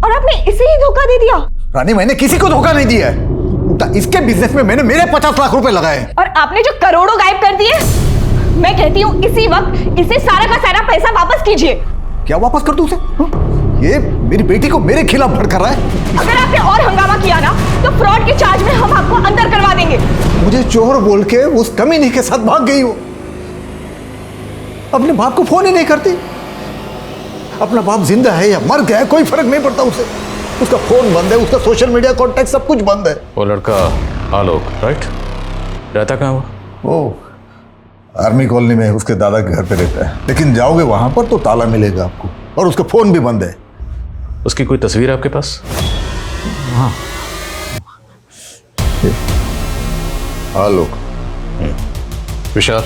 और आपने इसे ही धोखा दे दिया। रानी मैंने किसी को धोखा नहीं दिया है, उल्टा इसके बिजनेस में मैंने मेरे 50 लाख रुपए लगाए। और आपने जो करोड़ों गायब कर दिए, मैं कहती हूँ इसी वक्त इसे सारा का सारा पैसा वापस कीजिए। क्या वापस कर दूं उसे? ये मेरी बेटी को मेरे खिलाफ भड़का रहा है। अगर आपने और हंगामा किया ना तो फ्रॉड के चार्ज में हम आपको अंदर करवा देंगे। मुझे चोर बोल के उस कमीने के साथ भाग गई हो। अपने बाप को फोन ही नहीं करती। अपना बाप जिंदा है या मर गया है कोई फर्क नहीं पड़ता उसे। उसका फोन बंद है, उसका सोशल मीडिया कॉन्टैक्ट सब कुछ बंद है। वो लड़का आलोक, राइट? रहता कहाँ वो? आर्मी कॉलोनी में उसके दादा के घर पे रहता है, लेकिन जाओगे वहां पर तो ताला मिलेगा आपको, और उसका फोन भी बंद है। उसकी कोई तस्वीर है आपके पास? हाँ, आलोक। विशाल,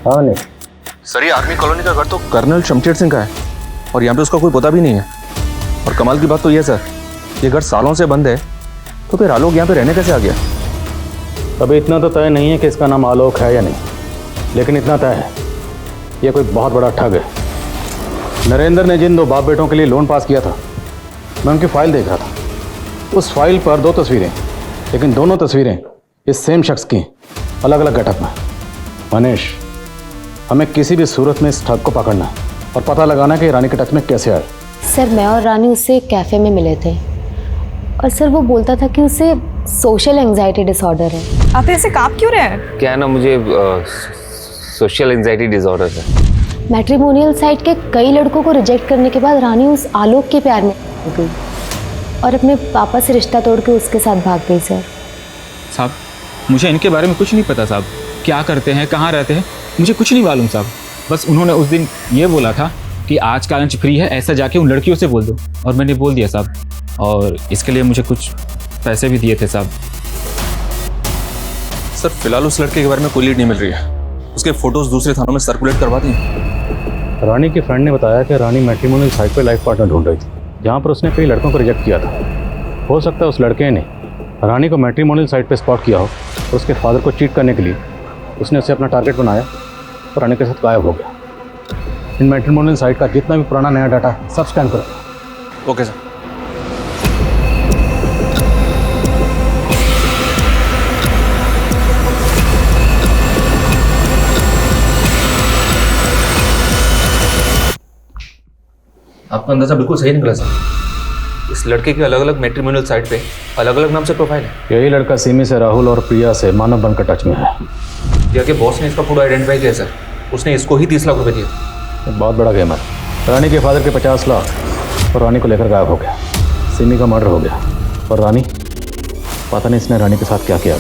हाँ नहीं सर, ये आर्मी कॉलोनी का घर तो कर्नल शमशेर सिंह का है, और यहाँ पे उसका कोई पता भी नहीं है। और कमाल की बात तो ये सर, ये घर सालों से बंद है, तो फिर आलोक यहाँ पे रहने कैसे आ गया? अभी इतना तो तय नहीं है कि इसका नाम आलोक है या नहीं, लेकिन इतना तय है ये कोई बहुत बड़ा ठग है। नरेंद्र ने जिन 2 बाप बेटों के लिए लोन पास किया था, मैं उनकी फाइल देख रहा था। उस फाइल पर 2 तस्वीरें, लेकिन दोनों तस्वीरें इस सेम शख्स की, अलग अलग गेटअप में। मनीष, हमें किसी भी सूरत में इस ठग को पकड़ना है और पता लगाना कि रानी के टच में कैसे आए। सर मैं और रानी उससे एक कैफ़े में मिले थे और सर वो बोलता था कि उसे सोशल एंजाइटी डिसऑर्डर है। आप ऐसे कांप क्यों रहे हैं? क्या है ना, मुझे सोशल एंजाइटी डिसऑर्डर है। मैट्रिमोनियल साइट के कई लड़कों को रिजेक्ट करने के बाद रानी उस आलोक के प्यार में हो गई और अपने पापा से रिश्ता तोड़ के उसके साथ भाग गई। सर साहब मुझे इनके बारे में कुछ नहीं पता साहब, क्या करते हैं, कहाँ रहते हैं, मुझे कुछ नहीं मालूम साहब। बस उन्होंने उस दिन ये बोला था कि आज का लंच फ्री है, ऐसा जाके उन लड़कियों से बोल दो, और मैंने बोल दिया साहब, और इसके लिए मुझे कुछ पैसे भी दिए थे साहब। सर फिलहाल उस लड़के के बारे में कोई लीड नहीं मिल रही है, उसके फोटोज दूसरे थानों में सर्कुलेट करवा दी। रानी के फ्रेंड ने बताया कि रानी मैट्रिमोनियल साइट पर लाइफ पार्टनर ढूंढ रही थी, जहाँ पर उसने कई लड़कों को रिजेक्ट किया था। हो सकता है उस लड़के ने रानी को मैट्रिमोनियल साइट पर स्पॉट किया हो और उसके फादर को चीट करने के लिए उसने उसे अपना टारगेट बनाया और रानी के साथ गायब हो गया। इन मैट्रिमोनियल साइट का जितना भी पुराना नया डाटा है सब स्कैन करो। Okay sir. आपका अंदाजा बिल्कुल सही निकला सर। इस लड़के के अलग अलग मैट्रिमोनियल साइट पे अलग अलग नाम से प्रोफाइल है। यही लड़का सिमी से, राहुल और प्रिया से मानव बनकर टच में है। प्रिया के बॉस ने इसका फोटो आइडेंटिफाई किया सर, उसने इसको ही 30 लाख रुपए दिए। बहुत बड़ा गेम है। रानी के फादर के 50 लाख और रानी को लेकर गायब हो गया। सिमी का मर्डर हो गया और रानी, पता नहीं इसने रानी के साथ क्या किया।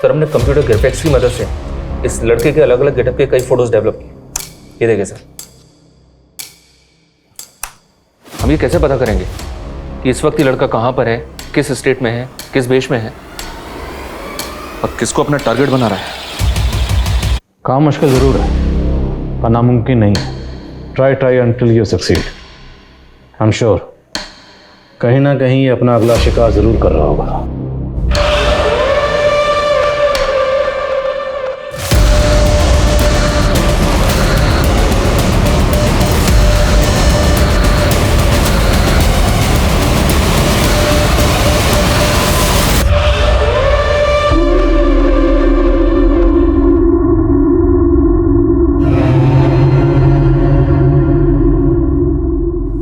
सर हमने कंप्यूटर ग्राफिक्स की मदद से इस लड़के के अलग अलग गेटअप के कई फोटोज डेवलप किए। ये देखें सर। हम ये कैसे पता करेंगे कि इस वक्त ये लड़का कहाँ पर है, किस स्टेट में है, किस वेश में है और किसको अपना टारगेट बना रहा है? काम मुश्किल जरूर है पर नामुमकिन नहीं है। Try until you succeed. I am sure कहीं ना कहीं ये अपना अगला शिकार जरूर कर रहा होगा।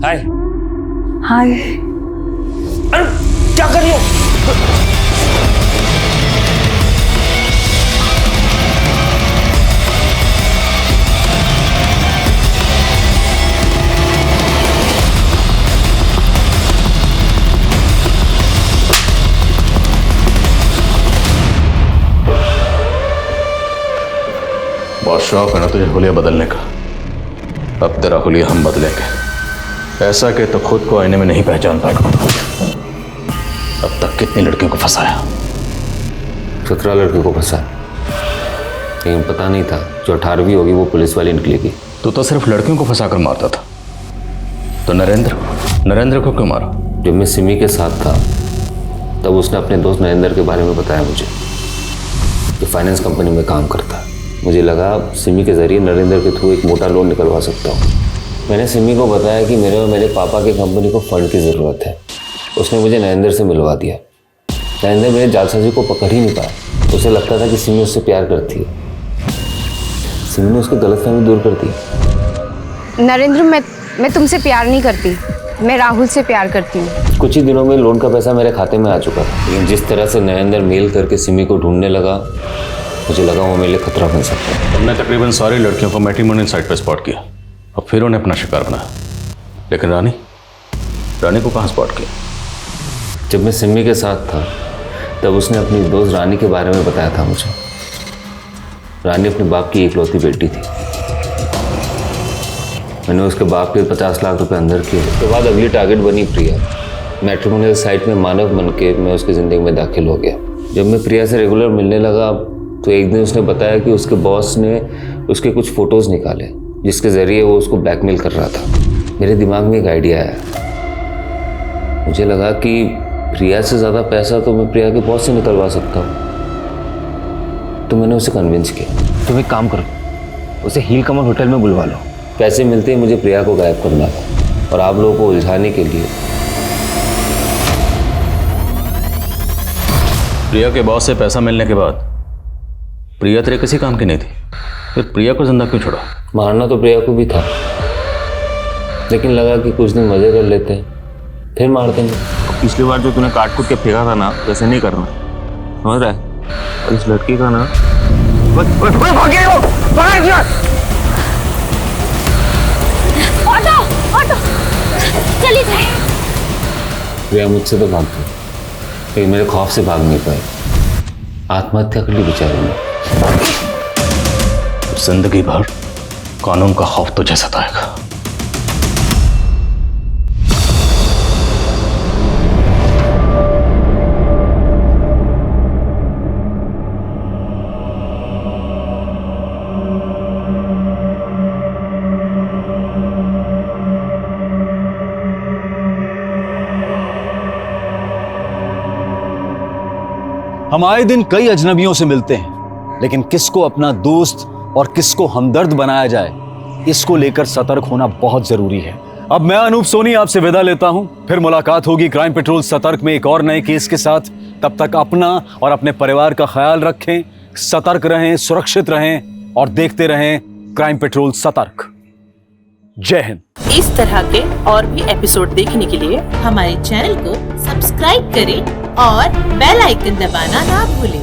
हाय। हाय। अरे क्या कर रही हो? बहुत शौक है ना तुझे हुलिया बदलने का। अब तेरा हुलिया हम बदलेंगे, ऐसा कि तो खुद को आईने में नहीं पहचान पाएगा। अब तक कितनी लड़कियों को फंसाया? 17 लड़कियों को फंसा, लेकिन पता नहीं था जो 18वीं होगी वो पुलिस वाली निकलेगी। तू तो सिर्फ लड़कियों को फंसा कर मारता था, तो नरेंद्र को क्यों मारा? जब मैं सिमी के साथ था तब उसने अपने दोस्त नरेंद्र के बारे में बताया मुझे, जो फाइनेंस कंपनी में काम करता है। मुझे लगा सिमी के जरिए नरेंद्र के थ्रू एक मोटा लोन निकलवा सकता हूँ। मैंने सिमी को बताया कि मेरे और मेरे पापा की कंपनी को फंड की ज़रूरत है। उसने मुझे नरेंद्र से मिलवा दिया। नरेंद्र मेरे जालसाजी को पकड़ ही नहीं पाया। उसे लगता था कि सिमी उससे प्यार करती है। सिमी ने उसकी गलतफहमी दूर कर दी। नरेंद्र, मैं तुमसे प्यार नहीं करती, मैं राहुल से प्यार करती हूँ। कुछ ही दिनों में लोन का पैसा मेरे खाते में आ चुका था, लेकिन जिस तरह से नरेंद्र मेल करके सिमी को ढूंढने लगा, मुझे लगा वो मेरे लिए खतरा बन सकता है। हमने तकरीबन सारी लड़कियों को मैट्रिमोनियल साइट पर स्पॉट किया और फिर उन्हें अपना शिकार बनाया, लेकिन रानी को कहाँ स्पॉट किया? जब मैं सिमी के साथ था तब उसने अपनी दोस्त रानी के बारे में बताया था मुझे। रानी अपने बाप की इकलौती बेटी थी। मैंने उसके बाप के 50 लाख रुपए अंदर किए। उसके बाद अगली टारगेट बनी प्रिया। मैट्रिमोनियल साइट में मानव बन के मैं उसकी ज़िंदगी में दाखिल हो गया। जब मैं प्रिया से रेगुलर मिलने लगा तो एक दिन उसने बताया कि उसके बॉस ने उसके कुछ फ़ोटोज़ निकाले जिसके ज़रिए वो उसको ब्लैकमेल कर रहा था। मेरे दिमाग में एक आइडिया आया। मुझे लगा कि प्रिया से ज़्यादा पैसा तो मैं प्रिया के बॉस से निकलवा सकता हूँ। तो मैंने उसे कन्विंस किया, तुम एक काम करो, उसे हील कमल होटल में बुलवा लो। पैसे मिलते ही मुझे प्रिया को गायब करना था और आप लोगों को उलझाने के लिए प्रिया के बॉस से पैसा मिलने के बाद प्रिया तेरे किसी काम की नहीं थी, फिर प्रिया को जिंदा क्यों छोड़ा? मारना तो प्रिया को भी था, लेकिन लगा कि कुछ दिन मजे कर लेते हैं, फिर मार देंगे। पिछली बार जो तूने काट कूट के फेंका था ना, वैसे नहीं करना, समझ रहा है? और इस लड़की का ना ऑटो ऑटो चली जाए। प्रिया मुझसे तो भाग गई, लेकिन मेरे खौफ से भाग नहीं पाई, आत्महत्या कर ली बेचारी ने। जिंदगी भर कानून का खौफ तुझे सताएगा। हम आए दिन कई अजनबियों से मिलते हैं, लेकिन किसको अपना दोस्त और किसको हमदर्द बनाया जाए, इसको लेकर सतर्क होना बहुत जरूरी है। अब मैं अनूप सोनी आपसे विदा लेता हूं, फिर मुलाकात होगी क्राइम पेट्रोल सतर्क में एक और नए केस के साथ। तब तक अपना और अपने परिवार का ख्याल रखें, सतर्क रहें, सुरक्षित रहें और देखते रहें क्राइम पेट्रोल सतर्क। जय हिंद। इस तरह के और भी एपिसोड देखने के लिए हमारे चैनल को सब्सक्राइब करें और बेल आइकन दबाना ना भूलें।